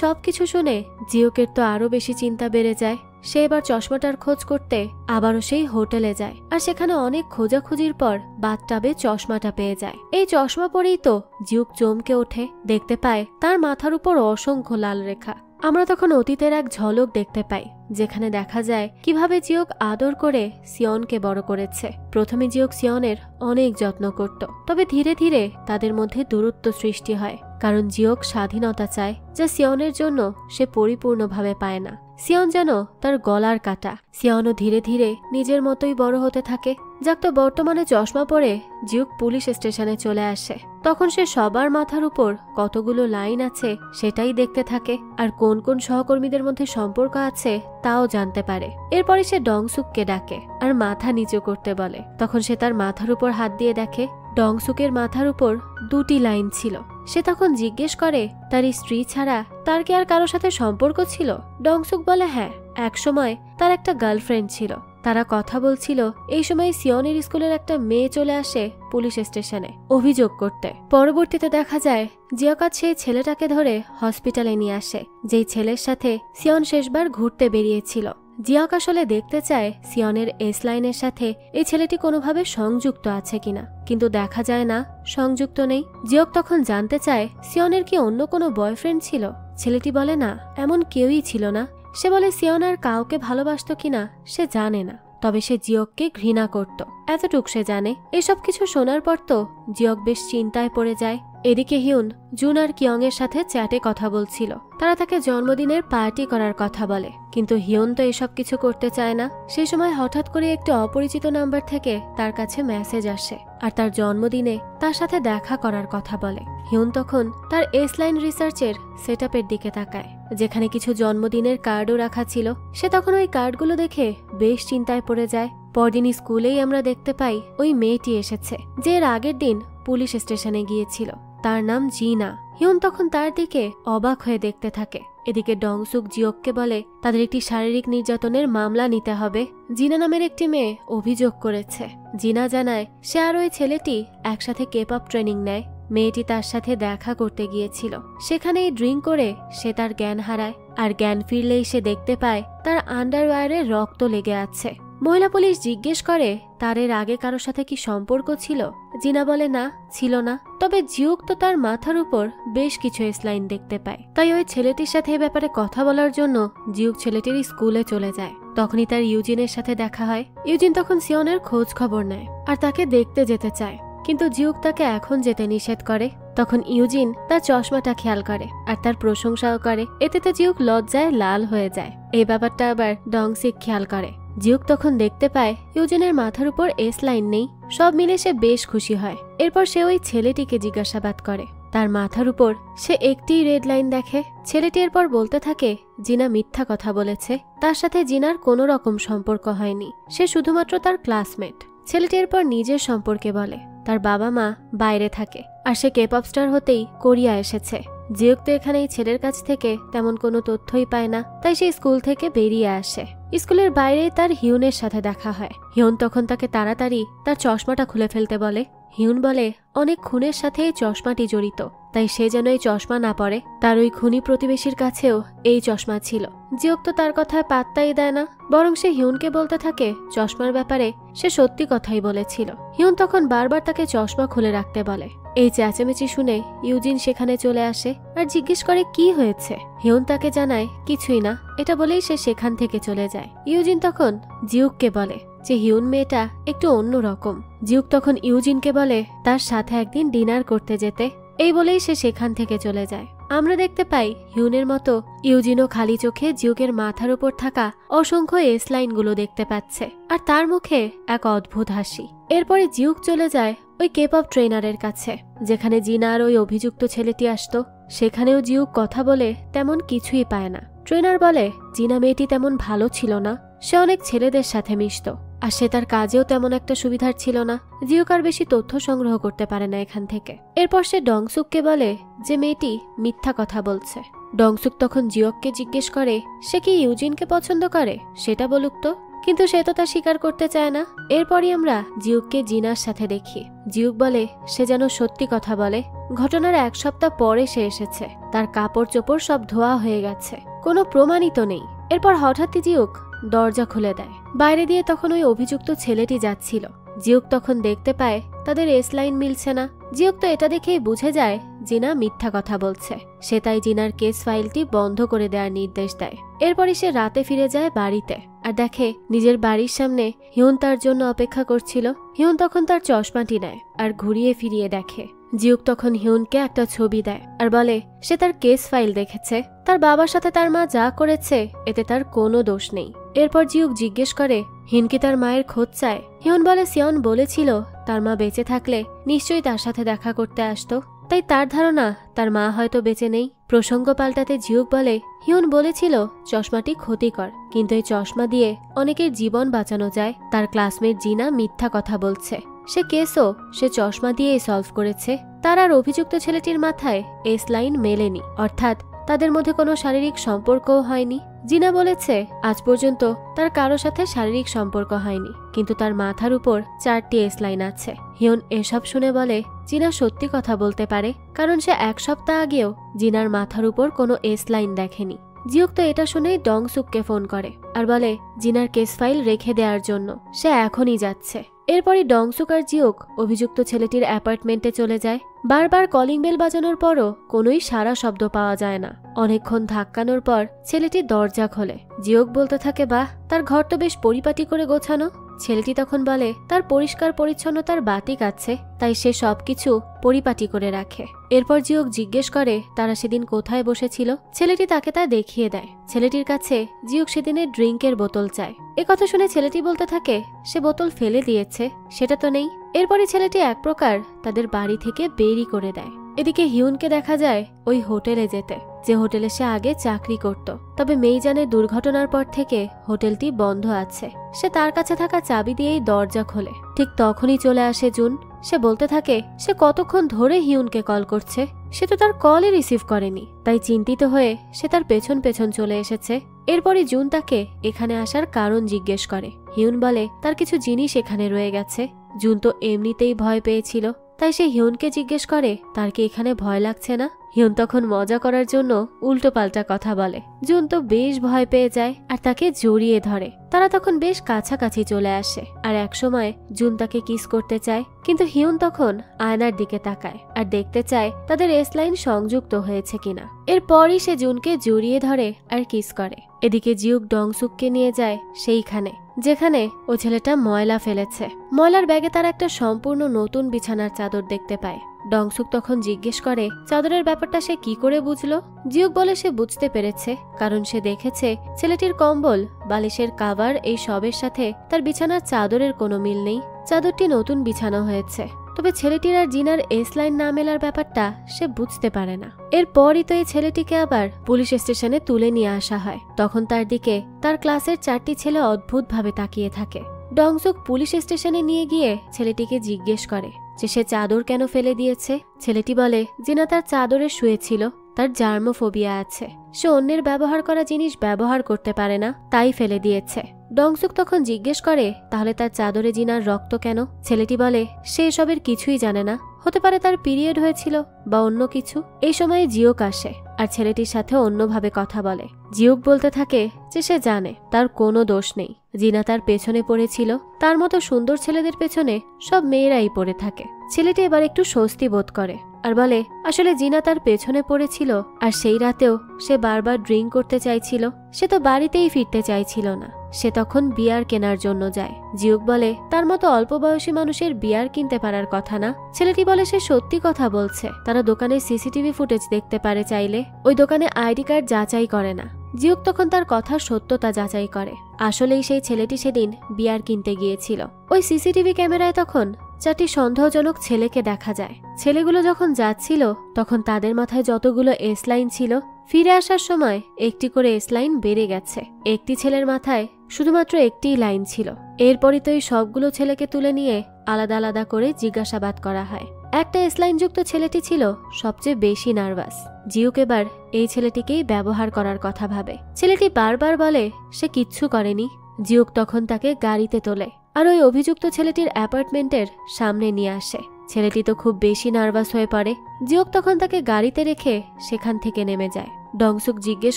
সব কিছু শুনে জিওকের তো আরো বেশি চিন্তা বেড়ে যায়। সে এবার চশমাটার খোঁজ করতে আবারও সেই হোটেলে যায়, আর সেখানে অনেক খোঁজাখুঁজির পর বাথটাবে চশমাটা পেয়ে যায়। এই চশমা পরেই তো জিওক চমকে ওঠে, দেখতে পায় তার মাথার উপর অসংখ্য লাল রেখা। আমরা তখন অতীতের এক ঝলক দেখতে পাই, যেখানে দেখা যায় কিভাবে জিওক আদর করে সিয়নকে বড় করেছে। প্রথমে জিওক সিয়নের অনেক যত্ন করত, তবে ধীরে ধীরে তাদের মধ্যে দূরত্ব সৃষ্টি হয়, কারণ জিওক স্বাধীনতা চায়, যা সিয়নের জন্য সে পরিপূর্ণভাবে পায় না। সিয়ন যেন তার গলার কাটা। সিয়নও ধীরে ধীরে নিজের মতোই বড় হতে থাকে। যাক, তো বর্তমানে চশমা পরে জিওক পুলিশ স্টেশনে চলে আসে। তখন সে সবার মাথার উপর কতগুলো লাইন আছে সেটাই দেখতে থাকে, আর কোন কোন সহকর্মীদের মধ্যে সম্পর্ক আছে তাও জানতে পারে। এরপরে সে ডংসুককে ডাকে আর মাথা নিচু করতে বলে। তখন সে তার মাথার উপর হাত দিয়ে দেখে ডংসুকের মাথার উপর দুটি লাইন ছিল। সে তখন জিজ্ঞেস করে তার স্ত্রী ছাড়া তার কি আর কারোর সাথে সম্পর্ক ছিল। ডংসুক বলে হ্যাঁ, একসময় তার একটা গার্লফ্রেন্ড ছিল। তারা কথা বলছিল। এই সময় সিয়নের স্কুলের একটা মেয়ে চলে আসে পুলিশ স্টেশনে অভিযোগ করতে। পরবর্তীতে দেখা যায় জিওকাত সেই ছেলেটাকে ধরে হসপিটালে নিয়ে আসে, যেই ছেলের সাথে সিয়ন শেষবার ঘুরতে বেরিয়েছিল। জিওক আসলে দেখতে চায় সিয়নের এস লাইনের সাথে এই ছেলেটি কোনোভাবে সংযুক্ত আছে কিনা, কিন্তু দেখা যায় না, সংযুক্ত নেই। জিওক তখন জানতে চায় সিয়নের কি অন্য কোনো বয়ফ্রেন্ড ছিল। ছেলেটি বলে না, এমন কেউই ছিল না। সে বলে সিয়ন আর কাউকে ভালোবাসত কিনা সে জানে না, তবে সে জিওককে ঘৃণা করত, এতটুক সে জানে। এসব কিছু শোনার পর তো জিওক বেশ চিন্তায় পড়ে যায়। এদিকে হিউন জুন আর কিয়ং এর সাথে চ্যাটে কথা বলছিল। তারা তাকে জন্মদিনের পার্টি করার কথা বলে, কিন্তু হিউন তো এসব কিছু করতে চায় না। সেই সময় হঠাৎ করে একটি অপরিচিত নাম্বার থেকে তার কাছে মেসেজ আসে, আর তার জন্মদিনে তার সাথে দেখা করার কথা বলে। হিউন তখন তার এস লাইন রিসার্চের সেটআপের দিকে তাকায়, যেখানে কিছু জন্মদিনের কার্ডও রাখা ছিল। সে তখন ওই কার্ডগুলো দেখে বেশ চিন্তায় পড়ে যায়। পরদিন স্কুলেই আমরা দেখতে পাই ওই মেয়েটি এসেছে, যে এর আগের দিন পুলিশ স্টেশনে গিয়েছিল। তার নাম জিনা। হিউন তখন তার দিকে অবাক হয়ে দেখতে থাকে। এদিকে ডংসুক জিওককে বলে তাদের একটি শারীরিক নির্যাতনের মামলা নিতে হবে। জিনা নামের একটি মেয়ে অভিযোগ করেছে। জিনা জানায় সে আর ওই ছেলেটি একসাথে কেপআপ ট্রেনিং নেয়। মেয়েটি তার সাথে দেখা করতে গিয়েছিল। সেখানেই ড্রিঙ্ক করে সে তার জ্ঞান হারায়, আর জ্ঞান ফিরলেই সে দেখতে পায় তার আন্ডারওয়্যারে রক্ত লেগে আছে। মহিলা পুলিশ জিজ্ঞেস করে তার এর আগে কারোর সাথে কি সম্পর্ক ছিল। জিনা বলে না, ছিল না, তবে জিওক তো তার মাথার উপর বেশ কিছু এসলাইন দেখতে পায়। তাই ওই ছেলেটির সাথে এ ব্যাপারে কথা বলার জন্য জিওক ছেলেটির স্কুলে চলে যায়। তখনই তার ইউজিনের সাথে দেখা হয়। ইউজিন তখন সিয়নের খোঁজ খবর নেয় আর তাকে দেখতে যেতে চায়, কিন্তু জিওক তাকে এখন যেতে নিষেধ করে। তখন ইউজিন তার চশমাটা খেয়াল করে আর তার প্রশংসাও করে। এতে তো জিওক লজ্জায় লাল হয়ে যায়। এই ব্যাপারটা আবার ডংসিক খেয়াল করে। জিওক তখন দেখতে পায় ইউজিনের মাথার উপর এস লাইন নেই। সব মিলে সে বেশ খুশি হয়। এরপর সে ওই ছেলেটিকে জিজ্ঞাসাবাদ করে। তার মাথার উপর সে একটি রেড লাইন দেখে। ছেলেটি এরপর বলতে থাকে জিনা মিথ্যা কথা বলেছে, তার সাথে জিনার কোনো রকম সম্পর্ক হয়নি, সে শুধুমাত্র তার ক্লাসমেট। ছেলেটি এরপর নিজের সম্পর্কে বলে। তার বাবা মা বাইরে থাকে, আর সে কেপঅপ স্টার হতেই কোরিয়া এসেছে। জিওক তো এখানে এই ছেলের কাছ থেকে তেমন কোনো তথ্যই পায় না, তাই সে স্কুল থেকে বেরিয়ে আসে। স্কুলের বাইরে তার হিউনের সাথে দেখা হয়। হিউন তখন তাকে তাড়াতাড়ি তার চশমাটা খুলে ফেলতে বলে। হিউন বলে অনেক খুনের সাথে এই চশমাটি জড়িত, তাই সে যেন এই চশমা না পরে। তার ওই খুনি প্রতিবেশীর কাছেও এই চশমা ছিল। জিওক তো তার কথায় পাত্তাই দেয় না, বরং সে হিউনকে বলতে থাকে চশমার ব্যাপারে সে সত্যি কথাই বলেছিল। হিউন তখন বারবার তাকে চশমা খুলে রাখতে বলে। এই চেঁচামেচি শুনে ইউজিন সেখানে চলে আসে আর জিজ্ঞেস করে কি হয়েছে। হিউন তাকে জানায় কিছুই না, এটা বলেই সে সেখান থেকে চলে যায়। ইউজিন তখন জিউককে বলে যে হিউন মেয়েটা একটু অন্য রকম। জিউক তখন ইউজিনকে বলে তার সাথে একদিন ডিনার করতে যেতে, এই বলেই সে সেখান থেকে চলে যায়। আমরা দেখতে পাই হিউনের মতো ইউজিনও খালি চোখে জিউকের মাথার উপর থাকা অসংখ্য এস লাইনগুলো দেখতে পাচ্ছে, আর তার মুখে এক অদ্ভুত হাসি। এরপরে জিউক চলে যায় ওই কেপপ ট্রেনারের কাছে, যেখানে জিনা আর ওই অভিযুক্ত ছেলেটি আসতো। সেখানেও জিউক কথা বলে তেমন কিছুই পায় না। ট্রেনার বলে জিনা মেয়েটি তেমন ভালো ছিল না, সে অনেক ছেলেদের সাথে মিশত, আর সে তার কাজেও তেমন একটা সুবিধার ছিল না। জিউক আর বেশি তথ্য সংগ্রহ করতে পারে না এখান থেকে। এরপর সে ডংসুককে বলে যে মেয়েটি মিথ্যা কথা বলছে। ডংসুক তখন জিউককে জিজ্ঞেস করে সে কি ইউজিনকে পছন্দ করে, সেটা বলুক তো, কিন্তু সে তো তা স্বীকার করতে চায় না। এরপরই আমরা জিউককে জিনার সাথে দেখি। জিউক বলে সে যেন সত্যি কথা বলে। ঘটনার 1 সপ্তাহ পরে সে এসেছে, তার কাপড় চোপড় সব ধোয়া হয়ে গেছে, কোনো প্রমাণই তো নেই। এরপর হঠাৎই জিউক দরজা খুলে দেয়। বাইরে দিয়ে তখন ওই অভিযুক্ত ছেলেটি যাচ্ছিল। জিউক তখন দেখতে পায় তাদের এস লাইন মিলছে না। জিউক তো এটা দেখেই বুঝে যায় জিনা মিথ্যা কথা বলছে। সে তাই জিনার কেস ফাইলটি বন্ধ করে দেওয়ার নির্দেশ দেয়। এরপরই সে রাতে ফিরে যায় বাড়িতে, আর দেখে নিজের বাড়ির সামনে হিউন তার জন্য অপেক্ষা করছিল। হিউন তখন তার চশমাটি নেয় আর ঘুরিয়ে ফিরিয়ে দেখে। জিউক তখন হিউনকে একটা ছবি দেয় আর বলে সে তার কেস ফাইল দেখেছে, তার বাবার সাথে তার মা যা করেছে এতে তার কোনো দোষ নেই। এরপর জিউক জিজ্ঞেস করে হিউন কি তার মায়ের খোঁজ চায়। হিউন বলে সিয়ন বলেছিল তার মা বেঁচে থাকলে নিশ্চয়ই তার সাথে দেখা করতে আসতো, তাই তার ধারণা তার মা হয়তো বেঁচে নেই। প্রসঙ্গ পাল্টাতে জিউক বলে হিউন বলেছিল চশমাটি ক্ষতিকর, কিন্তু এই চশমা দিয়ে অনেকের জীবন বাঁচানো যায়। তার ক্লাসমেট জিনা মিথ্যা কথা বলছে, সে কেসও সে চশমা দিয়েই সলভ করেছে। তার আর অভিযুক্ত ছেলেটির মাথায় এস লাইন মেলেনি, অর্থাৎ তাদের মধ্যে কোনো শারীরিক সম্পর্কও হয়নি। জিনা বলেছে আজ পর্যন্ত তার কারো সাথে শারীরিক সম্পর্ক হয়নি, কিন্তু তার মাথার উপর 4টি এস লাইন আছে। হিউন এসব শুনে বলে জিনা সত্যি কথা বলতে পারে, কারণ সে 1 সপ্তাহ আগেও জিনার মাথার উপর কোনো এস লাইন দেখেনি। জিউক তো এটা শুনেই ডংসুককে ফোন করে আর বলে জিনার কেস ফাইল রেখে দেওয়ার জন্য সে এখনই যাচ্ছে। এরপরই ডংসুক আর জিউক অভিযুক্ত ছেলেটির অ্যাপার্টমেন্টে চলে যায়। বারবার কলিং বেল বাজানোর পরও কোনোই সারা শব্দ পাওয়া যায় না। অনেকক্ষণ ধাক্কানোর পর ছেলেটি দরজা খোলে। জিউক বলতে থাকে বাহ, তার ঘর তো বেশ পরিপাটি করে গোছানো। ছেলেটি তখন বলে তার পরিষ্কার পরিচ্ছন্নতার বাতিক আছে, তাই সে সবকিছু পরিপাটি করে রাখে। এরপর জিউক জিজ্ঞেস করে তারা সেদিন কোথায় বসেছিল। ছেলেটি তাকে তা দেখিয়ে দেয়। ছেলেটির কাছে জিউক সেদিনের ড্রিঙ্কের বোতল চায়। কথা শুনে ছেলেটি বলতে থাকে সে বোতল ফেলে দিয়েছে, সেটা তো নেই। এরপরই ছেলেটি এক প্রকার তাদের বাড়ি থেকে বেরি করে দেয়। এদিকে হিউনকে দেখা যায় ওই হোটেলে যেতে, যে হোটেলে সে আগে চাকরি করত। তবে মেইজানের দুর্ঘটনার পর থেকে হোটেলটি বন্ধ আছে। সে তার কাছে থাকা চাবি দিয়েই দরজা খোলে। ঠিক তখনই চলে আসে জুন। সে বলতে থাকে সে কতক্ষণ ধরে হিউনকে কল করছে, সে তো তার কলই রিসিভ করেনি। তাই চিন্তিত হয়ে সে তার পেছন পেছন চলে এসেছে। এরপরই জুন তাকে এখানে আসার কারণ জিজ্ঞেস করে। হিউন বলে তার কিছু জিনিস এখানে রয়ে গেছে। জুন তো এমনিতেই ভয় পেয়েছিল, তাই সে হিউনকে জিজ্ঞেস করে তার কি এখানে ভয় লাগছে না। হিউন তখন মজা করার জন্য উল্টো পাল্টা কথা বলে। জুন তো বেশ ভয় পেয়ে যায় আর তাকে জড়িয়ে ধরে। তারা তখন বেশ কাছাকাছি চলে আসে আর একসময় জুন তাকে কিস করতে চায়, কিন্তু হিউন তখন আয়নার দিকে তাকায় আর দেখতে চায় তাদের এস লাইন সংযুক্ত হয়েছে কিনা। এরপরই সে জুনকে জড়িয়ে ধরে আর কিস করে। এদিকে জিউক ডংসুককে নিয়ে যায় সেইখানে যেখানে ও ছেলেটা ময়লা ফেলেছে। ময়লার ব্যাগে তার একটা সম্পূর্ণ নতুন বিছানার চাদর দেখতে পায়। ডংসুক তখন জিজ্ঞেস করে চাদরের ব্যাপারটা সে কি করে বুঝলো। জিউক বলে সে বুঝতে পেরেছে, কারণ সে দেখেছে ছেলেটির কম্বল, বালিশের কাভার এই সবের সাথে তার বিছানার চাদরের কোনো মিল নেই। চাদরটি নতুন বিছানো হয়েছে, তবে ছেলেটির আর জিনার এস লাইন না মেলার ব্যাপারটা সে বুঝতে পারে না। এরপরই তো এই ছেলেটিকে আবার পুলিশ স্টেশনে তুলে নিয়ে আসা হয়। তখন তার দিকে তার ক্লাসের 4টি ছেলে অদ্ভুতভাবে তাকিয়ে থাকে। ডংসুক পুলিশ স্টেশনে নিয়ে গিয়ে ছেলেটিকে জিজ্ঞেস করে যে সে চাদর কেন ফেলে দিয়েছে। ছেলেটি বলে জিনা তার চাদরে শুয়েছিল, তার জার্মোফোবিয়া আছে, সে অন্যের ব্যবহার করা জিনিস ব্যবহার করতে পারে না, তাই ফেলে দিয়েছে। ডংসুক তখন জিজ্ঞেস করে তাহলে তার চাদরে জিনার রক্ত কেন। ছেলেটি বলে সে এসবের কিছুই জানে না, হতে পারে তার পিরিয়ড হয়েছিল বা অন্য কিছু। এই সময় জিওক আসে আর ছেলেটির সাথে অন্যভাবে কথা বলে। জিওক বলতে থাকে যে সে জানে তার কোনো দোষ নেই, জিনা তার পেছনে পড়েছিল, তার মতো সুন্দর ছেলেদের পেছনে সব মেয়েরাই পড়ে থাকে। ছেলেটি এবার একটু স্বস্তি বোধ করে আর বলে আসলে জিনা তার পেছনে পড়েছিল আর সেই রাতেও সে বারবার ড্রিঙ্ক করতে চাইছিল, সে তো বাড়িতেই ফিরতে চাইছিল না, সে তখন বিয়ার কেনার জন্য যায়। জিওক বলে তার মতো অল্প বয়সী মানুষের বিয়ার কিনতে পারার কথা না। ছেলেটি বলে সে সত্যি কথা বলছে, তারা দোকানে সিসিটিভি ফুটেজ দেখতে পারে চাইলে, ওই দোকানে আইডি কার্ড যাচাই করে না। জিওক তখন তার কথার সত্যতা যাচাই করে, আসলেই সেই ছেলেটি সেদিন বিয়ার কিনতে গিয়েছিল। ওই সিসিটিভি ক্যামেরায় তখন 4টি সন্দেহজনক ছেলেকে দেখা যায়। ছেলেগুলো যখন যাচ্ছিল তখন তাদের মাথায় যতগুলো এস লাইন ছিল, ফিরে আসার সময় একটি করে এস লাইন বেড়ে গেছে। একটি ছেলের মাথায় শুধুমাত্র একটিই লাইন ছিল। এরপরই তো এই সবগুলো ছেলেকে তুলে নিয়ে আলাদা আলাদা করে জিজ্ঞাসাবাদ করা হয়। একটা এস লাইন যুক্ত ছেলেটি ছিল সবচেয়ে বেশি নার্ভাস। জিওক এবার এই ছেলেটিকেই ব্যবহার করার কথা ভাবে। ছেলেটি বারবার বলে সে কিচ্ছু করেনি। জিওক তখন তাকে গাড়িতে তোলে আর ওই অভিযুক্ত ছেলেটির অ্যাপার্টমেন্টের সামনে নিয়ে আসে। ছেলেটি তো খুব বেশি নার্ভাস হয়ে পড়ে। জিওক তখন তাকে গাড়িতে রেখে সেখান থেকে নেমে যায়। ডংসুক জিজ্ঞেস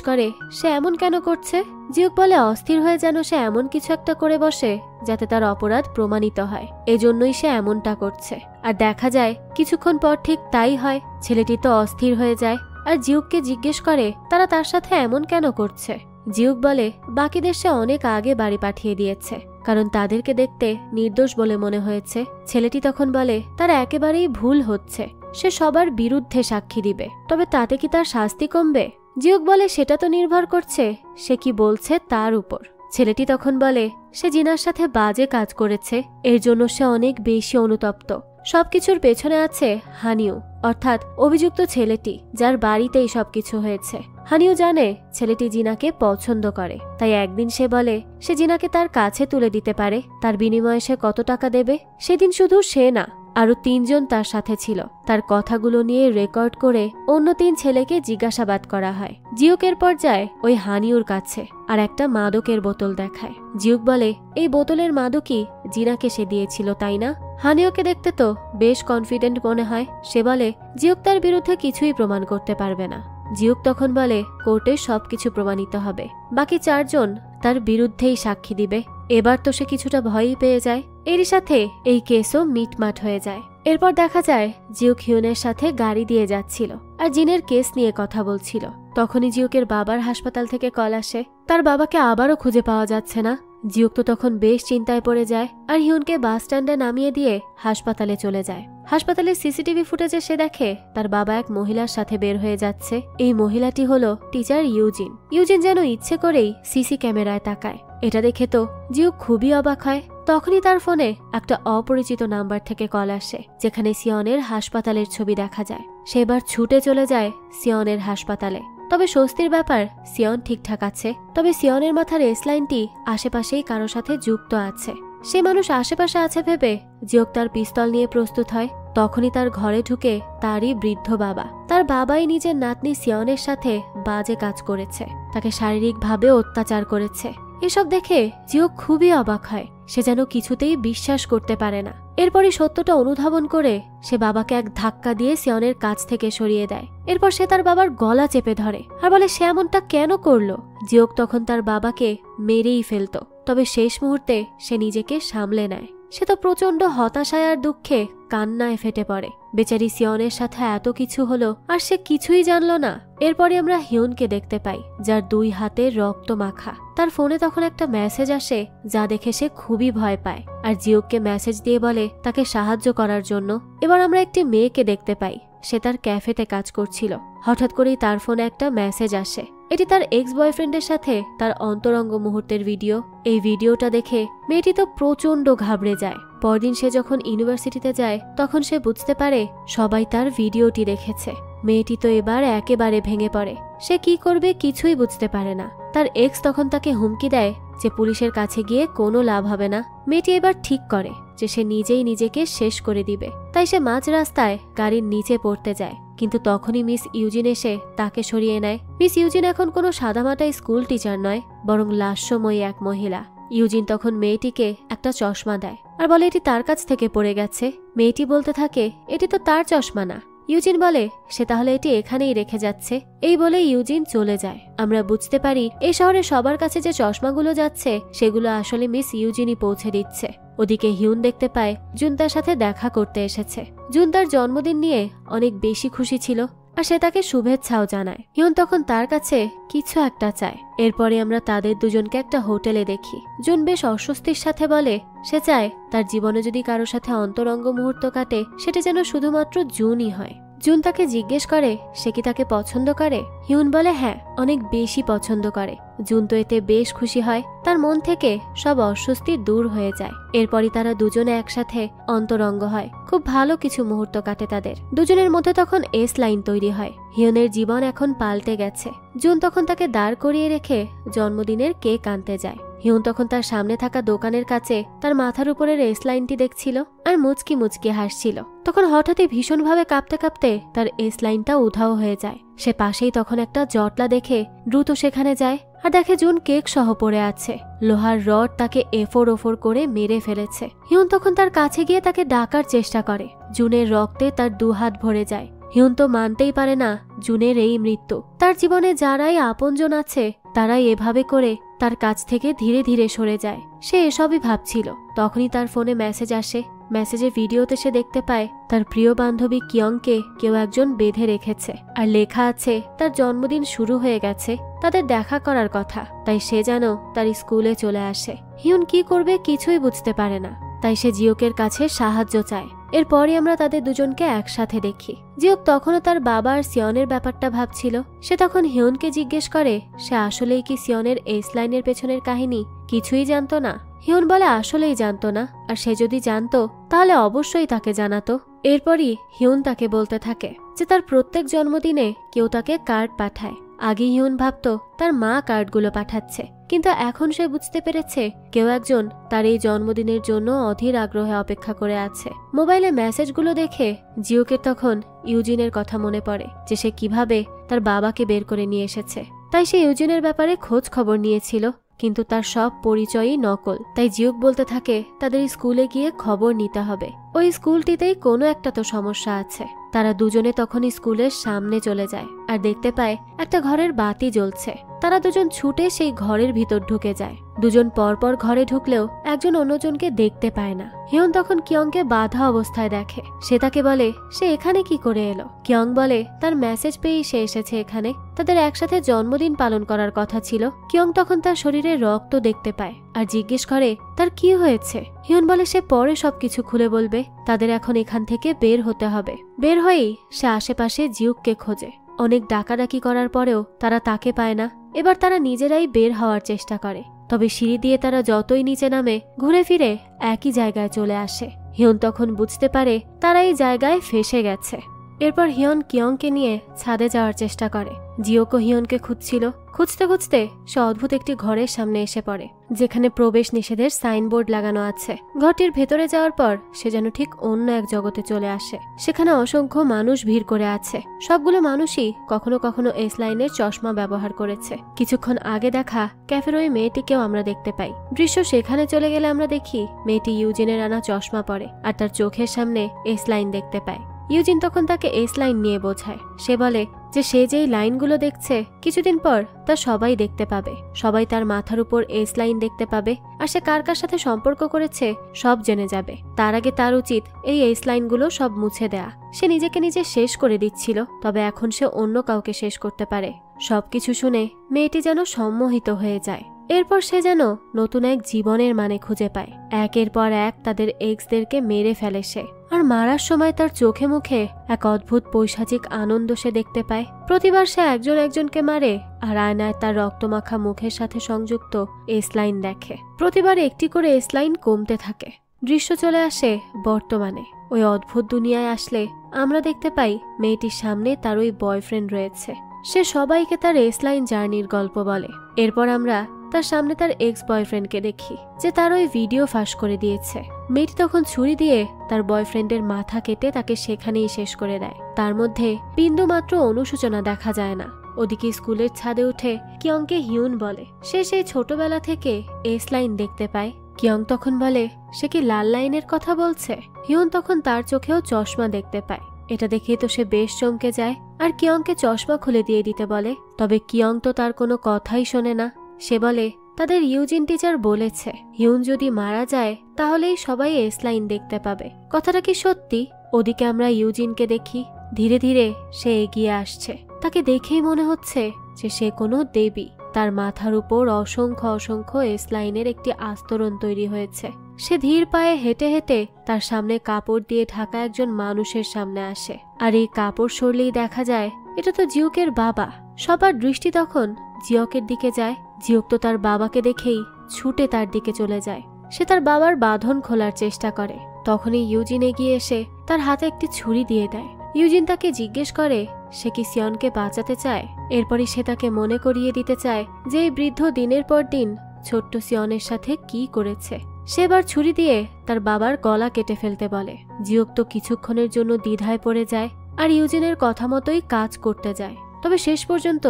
করে সে এমন কেন করছে। জিওক বলে অস্থির হয়ে যেন সে এমন কিছু একটা করে বসে যাতে তার অপরাধ প্রমাণিত হয়, এজন্যই সে এমনটা করছে। আর দেখা যায় কিছুক্ষণ পর ঠিক তাই হয়। ছেলেটি তো অস্থির হয়ে যায় আর জিউককে জিজ্ঞেস করে তারা তার সাথে এমন কেন করছে। জিউক বলে বাকিদের সে অনেক আগে বাড়ি পাঠিয়ে দিয়েছে, কারণ তাদেরকে দেখতে নির্দোষ বলে মনে হয়েছে। ছেলেটি তখন বলে তার একেবারেই ভুল হচ্ছে, সে সবার বিরুদ্ধে সাক্ষী দিবে, তবে তাতে কি তার শাস্তি কমবে। জিউক বলে সেটা তো নির্ভর করছে সে কি বলছে তার উপর। ছেলেটি তখন বলে সে জিনার সাথে বাজে কাজ করেছে, এর জন্য সে অনেক বেশি অনুতপ্ত। সবকিছুর পেছনে আছে হানিউ, অর্থাৎ অভিযুক্ত ছেলেটি যার বাড়িতেই সবকিছু হয়েছে। হানিউ জানে ছেলেটি জিনাকে পছন্দ করে, তাই একদিন সে বলে সে জিনাকে তার কাছে তুলে দিতে পারে। তার বিনিময়ে সে কত টাকা দেবে। সেদিন শুধু সে না, আরো 3 জন তার সাথে ছিল। তার কথাগুলো নিয়ে রেকর্ড করে অন্য 3 ছেলেকে জিজ্ঞাসাবাদ করা হয়। জিউকের পর যায় ওই হানিউর কাছে আর একটা মাদকের বোতল দেখায়। জিউক বলে এই বোতলের মাদকই জিনাকে সে দিয়েছিল, তাই না? হানিউকে দেখতে তো বেশ কনফিডেন্ট মনে হয়। সে বলে জিউক তার বিরুদ্ধে কিছুই প্রমাণ করতে পারবে না। জিউক তখন বলে কোর্টে সবকিছু প্রমাণিত হবে, বাকি 4 জন তার বিরুদ্ধেই সাক্ষী দিবে। এবার তো সে কিছুটা ভয়ই পেয়ে যায়। এরই সাথে এই কেসও মিটমাট হয়ে যায়। এরপর দেখা যায় জিউক হিউনের সাথে গাড়ি দিয়ে যাচ্ছিল আর জিনের কেস নিয়ে কথা বলছিল। তখনই জিউকের বাবার হাসপাতাল থেকে কল আসে, তার বাবাকে আবারও খুঁজে পাওয়া যাচ্ছে না। জিউক তো তখন বেশ চিন্তায় পড়ে যায় আর হিউনকে বাস স্ট্যান্ডে নামিয়ে দিয়ে হাসপাতালে চলে যায়। হাসপাতালের সিসিটিভি ফুটেজে সে দেখে তার বাবা এক মহিলার সাথে বের হয়ে যাচ্ছে। এই মহিলাটি হলো টিচার ইউজিন। ইউজিন যেন ইচ্ছে করেই সিসি ক্যামেরায় তাকায়। এটা দেখে তো জিউক খুবই অবাক হয়। তখনই তার ফোনে একটা অপরিচিত নাম্বার থেকে কল আসে, যেখানে সিয়নের হাসপাতালের ছবি দেখা যায়। সে এবার ছুটে চলে যায় সিয়নের হাসপাতালে। তবে স্বস্তির ব্যাপার, সিয়ন ঠিকঠাক আছে। তবে সিয়নের মাথার এস লাইনটি আশেপাশেই কারো সাথে যুক্ত আছে। সে মানুষ আশেপাশে আছে ভেবে জিওক তার পিস্তল নিয়ে প্রস্তুত হয়। তখনই তার ঘরে ঢুকে তারই বৃদ্ধ বাবা। তার বাবাই নিজের নাতনি সিয়নের সাথে বাজে কাজ করেছে, তাকে শারীরিকভাবে অত্যাচার করেছে। এসব দেখে জিওক খুবই অবাক হয়। সে যেন কিছুতেই বিশ্বাস করতে পারে না। এরপরই সত্যটা অনুধাবন করে সে বাবাকে এক ধাক্কা দিয়ে সিয়নের কাছ থেকে সরিয়ে দেয়। এরপর সে তার বাবার গলা চেপে ধরে আর বলে সে এমনটা কেন করলো। জিওক তখন তার বাবাকে মেরেই ফেলতো, তবে শেষ মুহূর্তে সে নিজেকে সামলে নেয়। সে তো প্রচন্ড হতাশায় আর দুঃখে কান্নায় ফেটে পড়ে। বেচারি সিয়নের সাথে এত কিছু হলো আর সে কিছুই জানলো না। এরপরে আমরা হিউনকে দেখতে পাই, যার 2 হাতে রক্ত মাখা। তার ফোনে তখন একটা মেসেজ আসে, যা দেখে সে খুবই ভয় পায় আর জিউককে মেসেজ দিয়ে বলে তাকে সাহায্য করার জন্য। এবার আমরা একটি মেয়েকে দেখতে পাই, সে তার ক্যাফেতে কাজ করছিল। হঠাৎ করেই তার ফোনে একটা মেসেজ আসে। এটি তার এক্স বয়ফ্রেন্ডের সাথে তার অন্তরঙ্গ মুহূর্তের ভিডিও। এই ভিডিওটা দেখে মেয়েটি তো প্রচন্ড ঘাবড়ে যায়। পরদিন সে যখন ইউনিভার্সিটিতে যায় তখন সে বুঝতে পারে সবাই তার ভিডিওটি দেখেছে। মেয়েটি তো এবার একেবারে ভেঙে পড়ে। সে কি করবে কিছুই বুঝতে পারে না। তার এক্স তখন তাকে হুমকি দেয় যে পুলিশের কাছে গিয়ে কোনো লাভ হবে না। মেয়েটি এবার ঠিক করে যে সে নিজেই নিজেকে শেষ করে দিবে। তাই সে মাঝ রাস্তায় গাড়ির নিচে পড়তে যায়, কিন্তু তখনই মিস ইউজিন এসে তাকে সরিয়ে নেয়। মিস ইউজিন এখন কোনো সাদামাটা স্কুল টিচার নয়, বরং লাস্যময়ী এক মহিলা। ইউজিন তখন মেয়েটিকে একটা চশমা দেয় আর বলে এটি তার কাছ থেকে পড়ে গেছে। মেয়েটি বলতে থাকে এটি তো তার চশমা না। ইউজিন বলে সে তাহলে এটি এখানেই রেখে যাচ্ছে। এই বলে ইউজিন চলে যায়। আমরা বুঝতে পারি এই শহরে সবার কাছে যে চশমাগুলো যাচ্ছে সেগুলো আসলে মিস ইউজিনই পৌঁছে দিচ্ছে। ওদিকে হিউন দেখতে পায় জুন তার সাথে দেখা করতে এসেছে। জুন তার জন্মদিন নিয়ে অনেক বেশি খুশি ছিল আর সে তাকে শুভেচ্ছাও জানায়। হিউন তখন তার কাছে কিছু একটা চায়। এরপরে আমরা তাদের দুজনকে একটা হোটেলে দেখি। জুন বেশ অস্বস্তির সাথে বলে সে চায় তার জীবনে যদি কারোর সাথে অন্তরঙ্গ মুহূর্ত কাটে সেটা যেন শুধুমাত্র জুনই হয়। জুন তাকে জিজ্ঞেস করে সে কি তাকে পছন্দ করে। হিউন বলে হ্যাঁ, অনেক বেশি পছন্দ করে। জুন তো এতে বেশ খুশি হয়, তার মন থেকে সব অস্বস্তি দূর হয়ে যায়। এরপরই তারা দুজনে একসাথে অন্তরঙ্গ হয়। খুব ভালো কিছু মুহূর্ত কাটে তাদের দুজনের মধ্যে। তখন এস লাইন তৈরি হয়। হিউনের জীবন এখন পাল্টে গেছে। জুন তখন তাকে দাঁড় করিয়ে রেখে জন্মদিনের কেক আনতে যায়। হিউন তখন তার সামনে থাকা দোকানের কাছে তার মাথার উপরের এস লাইনটি দেখছিল আর মুচকি মুচকি হাসছিল। তখন হঠাৎই ভীষণভাবে কাঁপতে কাঁপতে তার এস লাইনটা উধাও হয়ে যায়। সে পাশেই তখন একটা জটলা দেখে দ্রুত সেখানে যায় আর দেখে জুন কেক সহ পড়ে আছে। লোহার রড তাকে এফোর ওফোর করে মেরে ফেলেছে। হিউন তখন তার কাছে গিয়ে তাকে ডাকার চেষ্টা করে। জুনের রক্তে তার দুহাত ভরে যায়। হিউন তো মানতেই পারে না জুনের এই মৃত্যু। তার জীবনে যারাই আপনজন আছে তারাই এভাবে করে তার কাছ থেকে ধীরে ধীরে সরে যায়। সে এসবই ভাবছিল। তখনই তার ফোনে মেসেজ আসে। মেসেজে ভিডিওতে সে দেখতে পায় তার প্রিয় বান্ধবী কিয়ংকে কেউ একজন বেঁধে রেখেছে আর লেখা আছে তার জন্মদিন শুরু হয়ে গেছে, তাদের দেখা করার কথা। তাই সে যেন তার স্কুলে চলে আসে। হিউন কি করবে কিছুই বুঝতে পারে না। তাই সে জিওকের কাছে সাহায্য চায়। এরপরই আমরা তাদের দুজনকে একসাথে দেখি। জিওক তখনও তার বাবা আর সিয়নের ব্যাপারটা ভাবছিল। সে তখন হিউনকে জিজ্ঞেস করে সে আসলেই কি সিয়নের এস লাইনের পেছনের কাহিনী কিছুই জানতো না। হিউন বলে আসলেই জানতো না, আর সে যদি জানতো তাহলে অবশ্যই তাকে জানাতো। এরপরই হিউন তাকে বলতে থাকে যে তার প্রত্যেক জন্মদিনে কেউ তাকে কার্ড পাঠায়। আগে হিউন ভাবতো তার মা কার্ডগুলো পাঠাচ্ছে, কিন্তু এখন সে বুঝতে পেরেছে কেউ একজন তার এই জন্মদিনের জন্য অধীর আগ্রহে অপেক্ষা করে আছে। মোবাইলে মেসেজগুলো দেখে জিওকের তখন ইউজিনের কথা মনে পড়ে যে সে কিভাবে তার বাবাকে বের করে নিয়ে এসেছে। তাই সে ইউজিনের ব্যাপারে খোঁজ খবর নিয়েছিল, কিন্তু তার সব পরিচয়ই নকল। তাই জিওক বলতে থাকে তাদের স্কুলে গিয়ে খবর নিতে হবে। ওই স্কুলটিতেই কোনো একটা তো সমস্যা আছে। তারা দুজনে তখন স্কুলের সামনে চলে যায় আর দেখতে পায় একটা ঘরের বাতি জ্বলছে। তারা দুজন ছুটে সেই ঘরের ভিতর ঢুকে যায়। দুজন পরপর ঘরে ঢুকলেও একজন অন্যজনকে দেখতে পায় না। হিউন তখন কিয়ংকে বাধা অবস্থায় দেখে। সে তাকে বলে সে এখানে কি করে এলো। কিয়ং বলে তার মেসেজ পেয়েই সে এসেছে এখানে, তাদের একসাথে জন্মদিন পালন করার কথা ছিল। কিয়ং তখন তার শরীরে রক্ত দেখতে পায় আর জিজ্ঞেস করে তার কি হয়েছে। হিউন বলে সে পরে সবকিছু খুলে বলবে, তাদের এখন এখান থেকে বের হতে হবে। বের হয়েই সে আশেপাশে জিউককে খোঁজে। অনেক ডাকাডাকি করার পরেও তারা তাকে পায় না। এবার তারা নিজেরাই বের হওয়ার চেষ্টা করে, তবে সিঁড়ি দিয়ে তারা যতই নিচে নামে ঘুরে ফিরে একই জায়গায় চলে আসে। হিউন তখন বুঝতে পারে তারা এই জায়গায় ফেসে গেছে। এরপর হিয়ন কিয়ংকে নিয়ে ছাদে যাওয়ার চেষ্টা করে। জিওকো হিয়নকে খুঁজছিল। খুঁজতে খুঁজতে সে অদ্ভুত একটি ঘরের সামনে এসে পড়ে, যেখানে প্রবেশ নিষেধের সাইনবোর্ড লাগানো আছে। ঘরটির ভেতরে যাওয়ার পর সে যেন ঠিক অন্য এক জগতে চলে আসে। সেখানে অসংখ্য মানুষ ভিড় করে আছে। সবগুলো মানুষই কখনো কখনো এস লাইনের চশমা ব্যবহার করেছে। কিছুক্ষণ আগে দেখা ক্যাফের ওই মেয়েটিকেও আমরা দেখতে পাই। দৃশ্য সেখানে চলে গেলে আমরা দেখি মেয়েটি ইউজিনের আনা চশমা পরে আর তার চোখের সামনে এস লাইন দেখতে পায়। ইউজিন তখন তাকে এস লাইন নিয়ে বোঝায়। সে বলে যে সে যেই লাইনগুলো দেখছে কিছুদিন পর তা সবাই দেখতে পাবে। সবাই তার মাথার উপর এস লাইন দেখতে পাবে, আর সে কার কার সাথে সম্পর্ক করেছে সব জেনে যাবে। তার আগে তার উচিত এই এস লাইনগুলো সব মুছে দেয়া। সে নিজেকে নিজে শেষ করে দিচ্ছিল, তবে এখন সে অন্য কাউকে শেষ করতে পারে। সবকিছু শুনে মেয়েটি যেন সম্মোহিত হয়ে যায়। এরপর সে যেন নতুন এক জীবনের মানে খুঁজে পায়। একের পর এক তাদের এক্সদেরকে মেরে ফেলে সে, আর মারার সময় তার চোখে মুখে এক অদ্ভুত পৈশাচিক আনন্দ সে দেখতে পায়। প্রতিবার সে একজন একজনকে মারে আর আয়নায় তার রক্তমাখা মুখের সাথে সংযুক্ত এস লাইন দেখে। প্রতিবার একটি করে এস লাইন কমতে থাকে। দৃশ্য চলে আসে বর্তমানে। ওই অদ্ভুত দুনিয়ায় আসলে আমরা দেখতে পাই মেয়েটির সামনে তার ওই বয়ফ্রেন্ড রয়েছে। সে সবাইকে তার এস লাইন জার্নির গল্প বলে। এরপর আমরা তার সামনে তার এক্স বয়ফ্রেন্ডকে দেখি, যে তার ওই ভিডিও ফাঁস করে দিয়েছে। মেয়েটি তখন ছুরি দিয়ে তার বয়ফ্রেন্ডের মাথা কেটে তাকে সেখানেই শেষ করে দেয়। তার মধ্যে বিন্দু মাত্র অনুশোচনা দেখা যায় না। ওদিকে স্কুলের ছাদে উঠে কিয়ংকে হিউন বলে সে সেই ছোটবেলা থেকে এস লাইন দেখতে পায়। কিয়ং তখন বলে সে কি লাল লাইনের কথা বলছে। হিউন তখন তার চোখেও চশমা দেখতে পায়। এটা দেখেই তো সে বেশ চমকে যায় আর কিয়ংকে চশমা খুলে দিয়ে দিতে বলে। তবে কিয়ং তো তার কোনো কথাই শোনে না। সে বলে তাদের ইউজিন টিচার বলেছে হিউন যদি মারা যায় তাহলেই সবাই এস লাইন দেখতে পাবে। কথাটা কি সত্যি? ওদিকে আমরা ইউজিনকে দেখি ধীরে ধীরে সে এগিয়ে আসছে। তাকে দেখেই মনে হচ্ছে যে সে কোনো দেবী। তার মাথার উপর অসংখ্য অসংখ্য এস লাইনের একটি আস্তরণ তৈরি হয়েছে। সে ধীর পায়ে হেঁটে হেঁটে তার সামনে কাপড় দিয়ে ঢাকা একজন মানুষের সামনে আসে। আর এই কাপড় সরলেই দেখা যায় এটা তো জিউকের বাবা। সবার দৃষ্টি তখন জিওকের দিকে যায়। জিওক তো তার বাবাকে দেখেই ছুটে তার দিকে চলে যায়। সে তার বাবার বাঁধন খোলার চেষ্টা করে। তখনই ইউজিন এগিয়ে এসে তার হাতে একটি ছুরি দিয়ে দেয়। ইউজিন তাকে জিজ্ঞেস করে সে কি সিয়নকে বাঁচাতে চায়। এরপরই সে তাকে মনে করিয়ে দিতে চায় যে এই বৃদ্ধ দিনের পর দিন ছোট্ট সিয়নের সাথে কি করেছে। সে এবার ছুরি দিয়ে তার বাবার গলা কেটে ফেলতে বলে। জিওক তো কিছুক্ষণের জন্য দ্বিধায় পড়ে যায় আর ইউজিনের কথা মতোই কাজ করতে যায়। তবে শেষ পর্যন্ত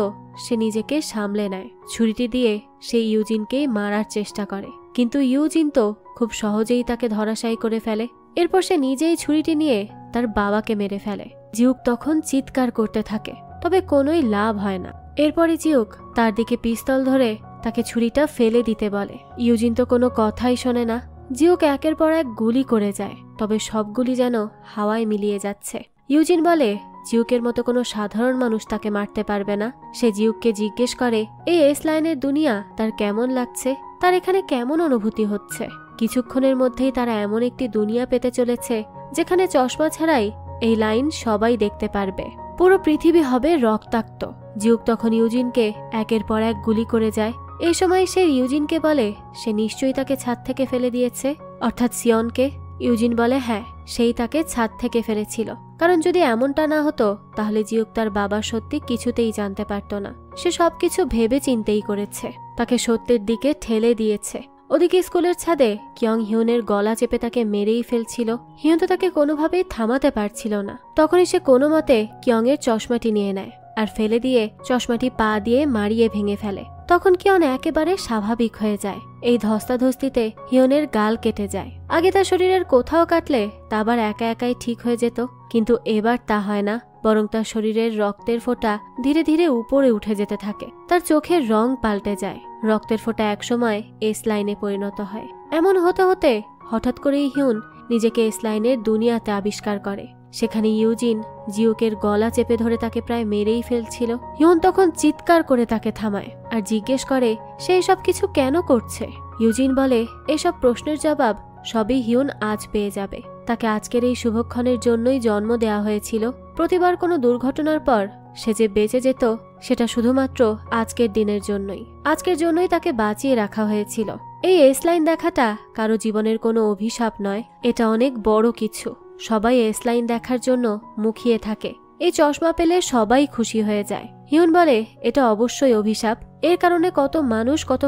সে নিজেকে সামলে নেয়। ছুরিটি দিয়ে সে ইউজিনকেই মারার চেষ্টা করে, কিন্তু ইউজিন তো খুব সহজেই তাকে ধরাশায়ী করে ফেলে। এরপর সে নিজেই ছুরিটি নিয়ে তার বাবাকে মেরে ফেলে। জিউক তখন চিৎকার করতে থাকে, তবে কোনোই লাভ হয় না। এরপরে জিউক তার দিকে পিস্তল ধরে তাকে ছুরিটা ফেলে দিতে বলে। ইউজিন তো কোনো কথাই শোনে না। জিউক একের পর এক গুলি করে যায়, তবে সবগুলি যেন হাওয়ায় মিলিয়ে যাচ্ছে। ইউজিন বলে জিউকের মতো কোনো সাধারণ মানুষ তাকে মারতে পারবে না। সে জিউককে জিজ্ঞেস করে এই এস লাইনের দুনিয়া তার কেমন লাগছে, তার এখানে কেমন অনুভূতি হচ্ছে। কিছুক্ষণের মধ্যেই তারা এমন একটি দুনিয়া পেতে চলেছে যেখানে চশমা ছাড়াই এই লাইন সবাই দেখতে পারবে। পুরো পৃথিবী হবে রক্তাক্ত। জিউক তখন ইউজিনকে একের পর এক গুলি করে যায়। এই সময় সে ইউজিনকে বলে সে নিশ্চয়ই তাকে ছাদ থেকে ফেলে দিয়েছে, অর্থাৎ সিয়নকে। ইউজিন বলে হ্যাঁ, সেই তাকে ছাদ থেকে ফেলেছিল, কারণ যদি এমনটা না হতো তাহলে জিউক তার বাবার সত্যি কিছুতেই জানতে পারত না। সে সবকিছু ভেবে চিন্তেই করেছে, তাকে সত্যের দিকে ঠেলে দিয়েছে। ওদিকে স্কুলের ছাদে কিয়ং হিউনের গলা চেপে তাকে মেরেই ফেলছিল। হিউন তো তাকে কোনোভাবেই থামাতে পারছিল না। তখনই সে কোনো মতে কিয়ং এর চশমাটি নিয়ে নেয় আর ফেলে দিয়ে চশমাটি পা দিয়ে মারিয়ে ভেঙে ফেলে। তখন কিয়ন একেবারে স্বাভাবিক হয়ে যায়। এই ধস্তাধস্তিতে হিউনের গাল কেটে যায়। আগে তার শরীরের কোথাও কাটলে তা আবার একা একাই ঠিক হয়ে যেত, কিন্তু এবার তা হয় না, বরং তার শরীরের রক্তের ফোঁটা ধীরে ধীরে উপরে উঠে যেতে থাকে। তার চোখের রং পাল্টে যায়। রক্তের ফোঁটা একসময় এস লাইনে পরিণত হয়। এমন হতে হতে হঠাৎ করেই হিউন নিজেকে এস লাইনের দুনিয়াতে আবিষ্কার করে। সেখানে ইউজিন জিউকের গলা চেপে ধরে তাকে প্রায় মেরেই ফেলছিল। হিউন তখন চিৎকার করে তাকে থামায় আর জিজ্ঞেস করে সে এসব কিছু কেন করছে। ইউজিন বলে এসব প্রশ্নের জবাব সবই হিউন আজ পেয়ে যাবে। তাকে আজকের এই শুভক্ষণের জন্যই জন্ম দেওয়া হয়েছিল। প্রতিবার কোনো দুর্ঘটনার পর সে যে বেঁচে যেত সেটা শুধুমাত্র আজকের দিনের জন্যই। আজকের জন্যই তাকে বাঁচিয়ে রাখা হয়েছিল। এই এস লাইন দেখাটা কারো জীবনের কোনো অভিশাপ নয়, এটা অনেক বড় কিছু। সবাই এস লাইন দেখার জন্য মুখিয়ে থাকে। এই চশমা পেলে সবাই খুশি হয়ে যায়। হিউন বলে এটা অবশ্যই অভিশাপ। এর কারণে কত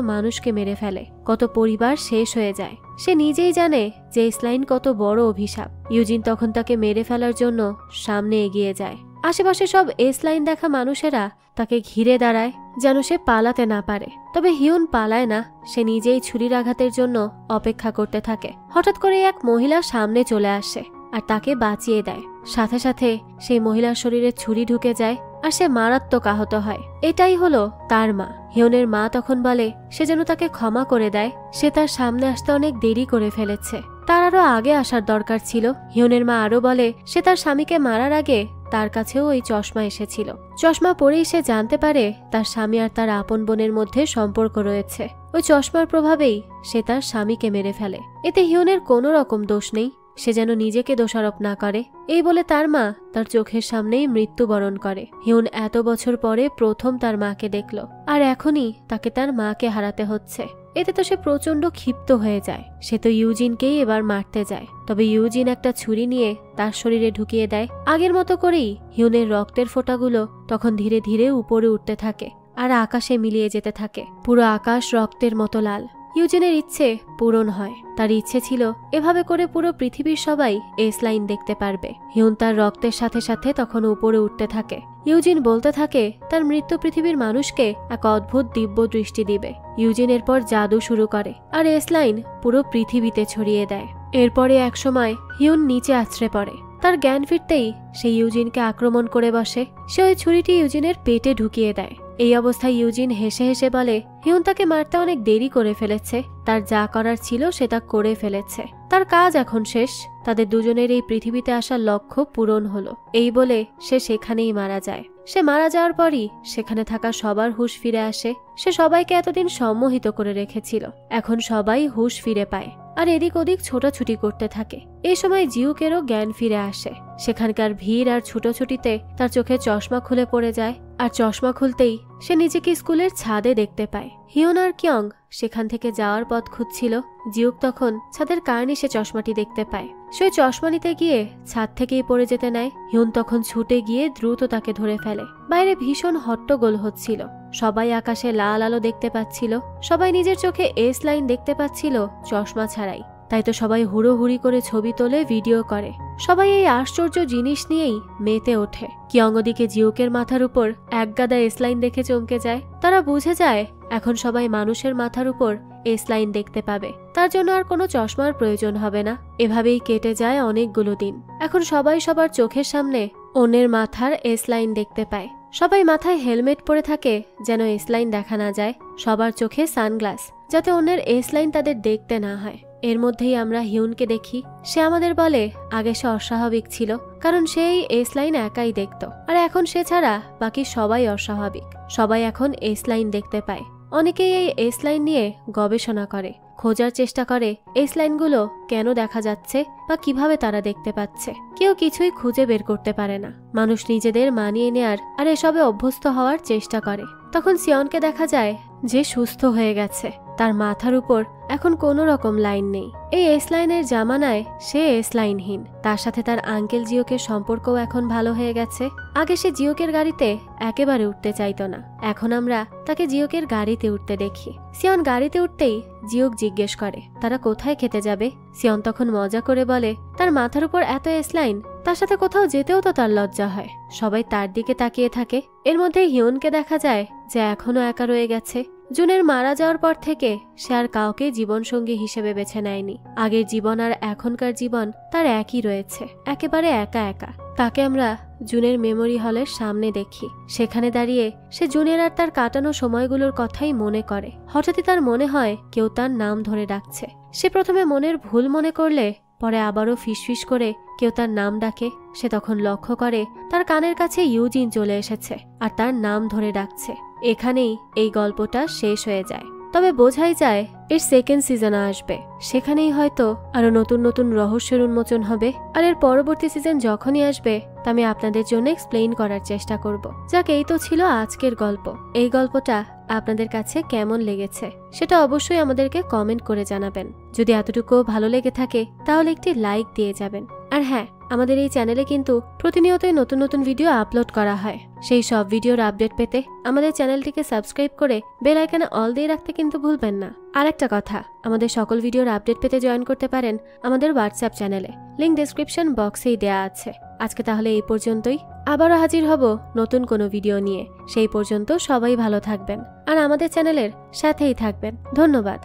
মানুষকে মেরে ফেলে, কত পরিবার শেষ হয়ে যায়। সে নিজেই জানে যে এস লাইন কত বড় অভিশাপ। ইউজিন তখন তাকে মেরে ফেলার জন্য সামনে এগিয়ে যায়। আশেপাশে সব এস লাইন দেখা মানুষেরা তাকে ঘিরে দাঁড়ায় যেন সে পালাতে না পারে। তবে হিউন পালায় না, সে নিজেই ছুরির আঘাতের জন্য অপেক্ষা করতে থাকে। হঠাৎ করে এক মহিলা সামনে চলে আসে আর তাকে বাঁচিয়ে দেয়। সাথে সাথে সেই মহিলার শরীরে ছুরি ঢুকে যায় আর সে মারাত্মক আহত হয়। এটাই হলো তার মা। হিউনের মা তখন বলে সে যেন তাকে ক্ষমা করে দেয়। সে তার সামনে আসতে অনেক দেরি করে ফেলেছে, তার আরো আগে আসার দরকার ছিল। হিউনের মা আরো বলে সে তার স্বামীকে মারার আগে তার কাছেও ওই চশমা এসেছিল। চশমা পরেই সে জানতে পারে তার স্বামী আর তার আপন বোনের মধ্যে সম্পর্ক রয়েছে। ওই চশমার প্রভাবেই সে তার স্বামীকে মেরে ফেলে। এতে হিউনের কোনো রকম দোষ নেই, সে যেন নিজেকে দোষারোপ না করে। এই বলে তার মা তার চোখের সামনেই মৃত্যুবরণ করে। হিউন এত বছর পরে প্রথম তার মাকে দেখল, আর এখনই তাকে তার মাকে হারাতে হচ্ছে। এতে তো সে প্রচন্ড ক্ষিপ্ত হয়ে যায়। সে তো ইউজিনকেই এবার মারতে যায়, তবে ইউজিন একটা ছুরি নিয়ে তার শরীরে ঢুকিয়ে দেয়। আগের মতো করেই হিউনের রক্তের ফোঁটাগুলো তখন ধীরে ধীরে উপরে উঠতে থাকে আর আকাশে মিলিয়ে যেতে থাকে। পুরো আকাশ রক্তের মতো লাল। ইউজিনের ইচ্ছে পূরণ হয়। তার ইচ্ছে ছিল এভাবে করে পুরো পৃথিবীর সবাই এস লাইন দেখতে পারবে। হিউন তার রক্তের সাথে সাথে তখন উপরে উঠতে থাকে। ইউজিন বলতে থাকে তার মৃত্যু পৃথিবীর মানুষকে এক অদ্ভুত দিব্য দৃষ্টি দিবে। ইউজিন এরপর জাদু শুরু করে আর এস লাইন পুরো পৃথিবীতে ছড়িয়ে দেয়। এরপরে একসময় হিউন নিচে আছড়ে পড়ে। তার জ্ঞান ফিরতেই সে ইউজিনকে আক্রমণ করে বসে। সে ওই ছুরিটি ইউজিনের পেটে ঢুকিয়ে দেয়। এই অবস্থায় ইউজিন হেসে হেসে বলে হিউন তাকে মারতে অনেক দেরি করে ফেলেছে। তার যা করার ছিল সেটা করে ফেলেছে। তার কাজ এখন শেষ। তাদের দুজনের এই পৃথিবীতে আসার লক্ষ্য পূরণ হলো। এই বলে সে সেখানেই মারা যায়। সে মারা যাওয়ার পরই সেখানে থাকা সবার হুঁশ ফিরে আসে। সে সবাইকে এতদিন সম্মোহিত করে রেখেছিল। এখন সবাই হুঁশ ফিরে পায় আর এদিক ওদিক ছোটাছুটি করতে থাকে। এই সময় জিউকেরও জ্ঞান ফিরে আসে। সেখানকার ভিড় আর ছুটোছুটিতে তার চোখে চশমা খুলে পড়ে যায়। আর চশমা খুলতেই সে নিজেকে স্কুলের ছাদে দেখতে পায়। হিউন আর কিয়ং সেখান থেকে যাওয়ার পথ খুঁজছিল। জিউক তখন ছাদের কার্নিশে চশমাটি দেখতে পায়। সে চশমা নিতে গিয়ে ছাদ থেকেই পড়ে যেতে নেয়। হিউন তখন ছুটে গিয়ে দ্রুত তাকে ধরে ফেলে। বাইরে ভীষণ হট্টগোল হচ্ছিল। সবাই আকাশে লাল আলো দেখতে পাচ্ছিল। সবাই নিজের চোখে এস লাইন দেখতে পাচ্ছিল চশমা ছাড়াই। তাই তো সবাই হুড়োহুড়ি করে ছবি তোলে, ভিডিও করে। সবাই এই আশ্চর্য জিনিস নিয়েই মেতে ওঠে। কিয়ং ওদিকে জিউকের মাথার উপর এক গাদা এস লাইন দেখে চমকে যায়। তারা বুঝে যায় এখন সবাই মানুষের মাথার উপর এস লাইন দেখতে পাবে। তার জন্য আর কোনো চশমার প্রয়োজন হবে না। এভাবেই কেটে যায় অনেকগুলো দিন। এখন সবাই সবার চোখের সামনে অন্যের মাথার এস লাইন দেখতে পায়। সবাই মাথায় হেলমেট পরে থাকে যেন এস লাইন দেখা না যায়। সবার চোখে সানগ্লাস যাতে অন্যের এস লাইন তাদের দেখতে না হয়। এর মধ্যেই আমরা হিউনকে দেখি। সে আমাদের বলে আগে সে অস্বাভাবিক ছিল, কারণ সে এই এস লাইন একাই দেখত। আর এখন সে ছাড়া বাকি সবাই অস্বাভাবিক। সবাই এখন এস লাইন দেখতে পায়। অনেকেই এই এস লাইন নিয়ে গবেষণা করে, খোঁজার চেষ্টা করে এস লাইনগুলো কেন দেখা যাচ্ছে বা কিভাবে তারা দেখতে পাচ্ছে। কেউ কিছুই খুঁজে বের করতে পারে না। মানুষ নিজেদের মানিয়ে নেয়ার আর এসবে অভ্যস্ত হওয়ার চেষ্টা করে। তখন সিয়নকে দেখা যায় যে সুস্থ হয়ে গেছে। তার মাথার উপর এখন কোনো রকম লাইন নেই। এই এস লাইনের জামানায় সে এস লাইনহীন। তার সাথে তার আঙ্কেল জিওকের সম্পর্কও এখন ভালো হয়ে গেছে। আগে সে জিওকের গাড়িতে একেবারে উঠতে চাইতো না। এখন আমরা তাকে জিওকের গাড়িতে উঠতে দেখি। সিয়ন গাড়িতে উঠতেই জিওক জিজ্ঞেস করে তারা কোথায় খেতে যাবে। সিয়ন তখন মজা করে বলে তার মাথার উপর এত এস লাইন, তার সাথে কোথাও যেতেও তো তার লজ্জা হয়। সবাই তার দিকে তাকিয়ে থাকে। এর মধ্যে হিউনকে দেখা যায় যে এখনো একা রয়ে গেছে। জুনের মারা যাওয়ার পর থেকে সে আর কাউকে জীবনসঙ্গী হিসেবে বেছে নেয়নি। আগের জীবন আর এখনকার জীবন তার একই রয়েছে, একেবারে একা একা। তাকে আমরা জুনের মেমোরি হলের সামনে দেখি। সেখানে দাঁড়িয়ে সে জুনের আর তার কাটানো সময়গুলোর কথাই মনে করে। হঠাৎই তার মনে হয় কেউ তার নাম ধরে ডাকছে। সে প্রথমে মনের ভুল মনে করলে পরে আবারও ফিসফিস করে কেউ তার নাম ডাকে। সে তখন লক্ষ্য করে তার কানের কাছে ইউজিন চলে এসেছে আর তার নাম ধরে ডাকছে। এখানেই এই গল্পটা শেষ হয়ে যায়। তবে বোঝাই যায় এর সেকেন্ড সিজন আসবে। সেখানেই হয়তো আরো নতুন নতুন রহস্যের উন্মোচন হবে। আর এর পরবর্তী সিজন যখনই আসবে তা আমি আপনাদের জন্য এক্সপ্লেইন করার চেষ্টা করব। যাক, এই তো ছিল আজকের গল্প। এই গল্পটা আপনাদের কাছে কেমন লেগেছে সেটা অবশ্যই আমাদেরকে কমেন্ট করে জানাবেন। যদি এতটুকু ভালো লেগে থাকে তাহলে একটি লাইক দিয়ে যাবেন। আর হ্যাঁ, আমাদের এই চ্যানেলে কিন্তু প্রতিনিয়তই নতুন নতুন ভিডিও আপলোড করা হয়। সেই সব ভিডিওর আপডেট পেতে আমাদের চ্যানেলটিকে সাবস্ক্রাইব করে বেল আইকনে অল দিয়ে রাখতে কিন্তু ভুলবেন না। আর একটা কথা, আমাদের সকল ভিডিওর আপডেট পেতে জয়েন করতে পারেন আমাদের হোয়াটসঅ্যাপ চ্যানেলে। লিংক ডেসক্রিপশন বক্সেই দেয়া আছে। আজকে তাহলে এই পর্যন্তই। আবারও হাজির হব নতুন কোনো ভিডিও নিয়ে। সেই পর্যন্ত সবাই ভালো থাকবেন আর আমাদের চ্যানেলের সাথেই থাকবেন। ধন্যবাদ।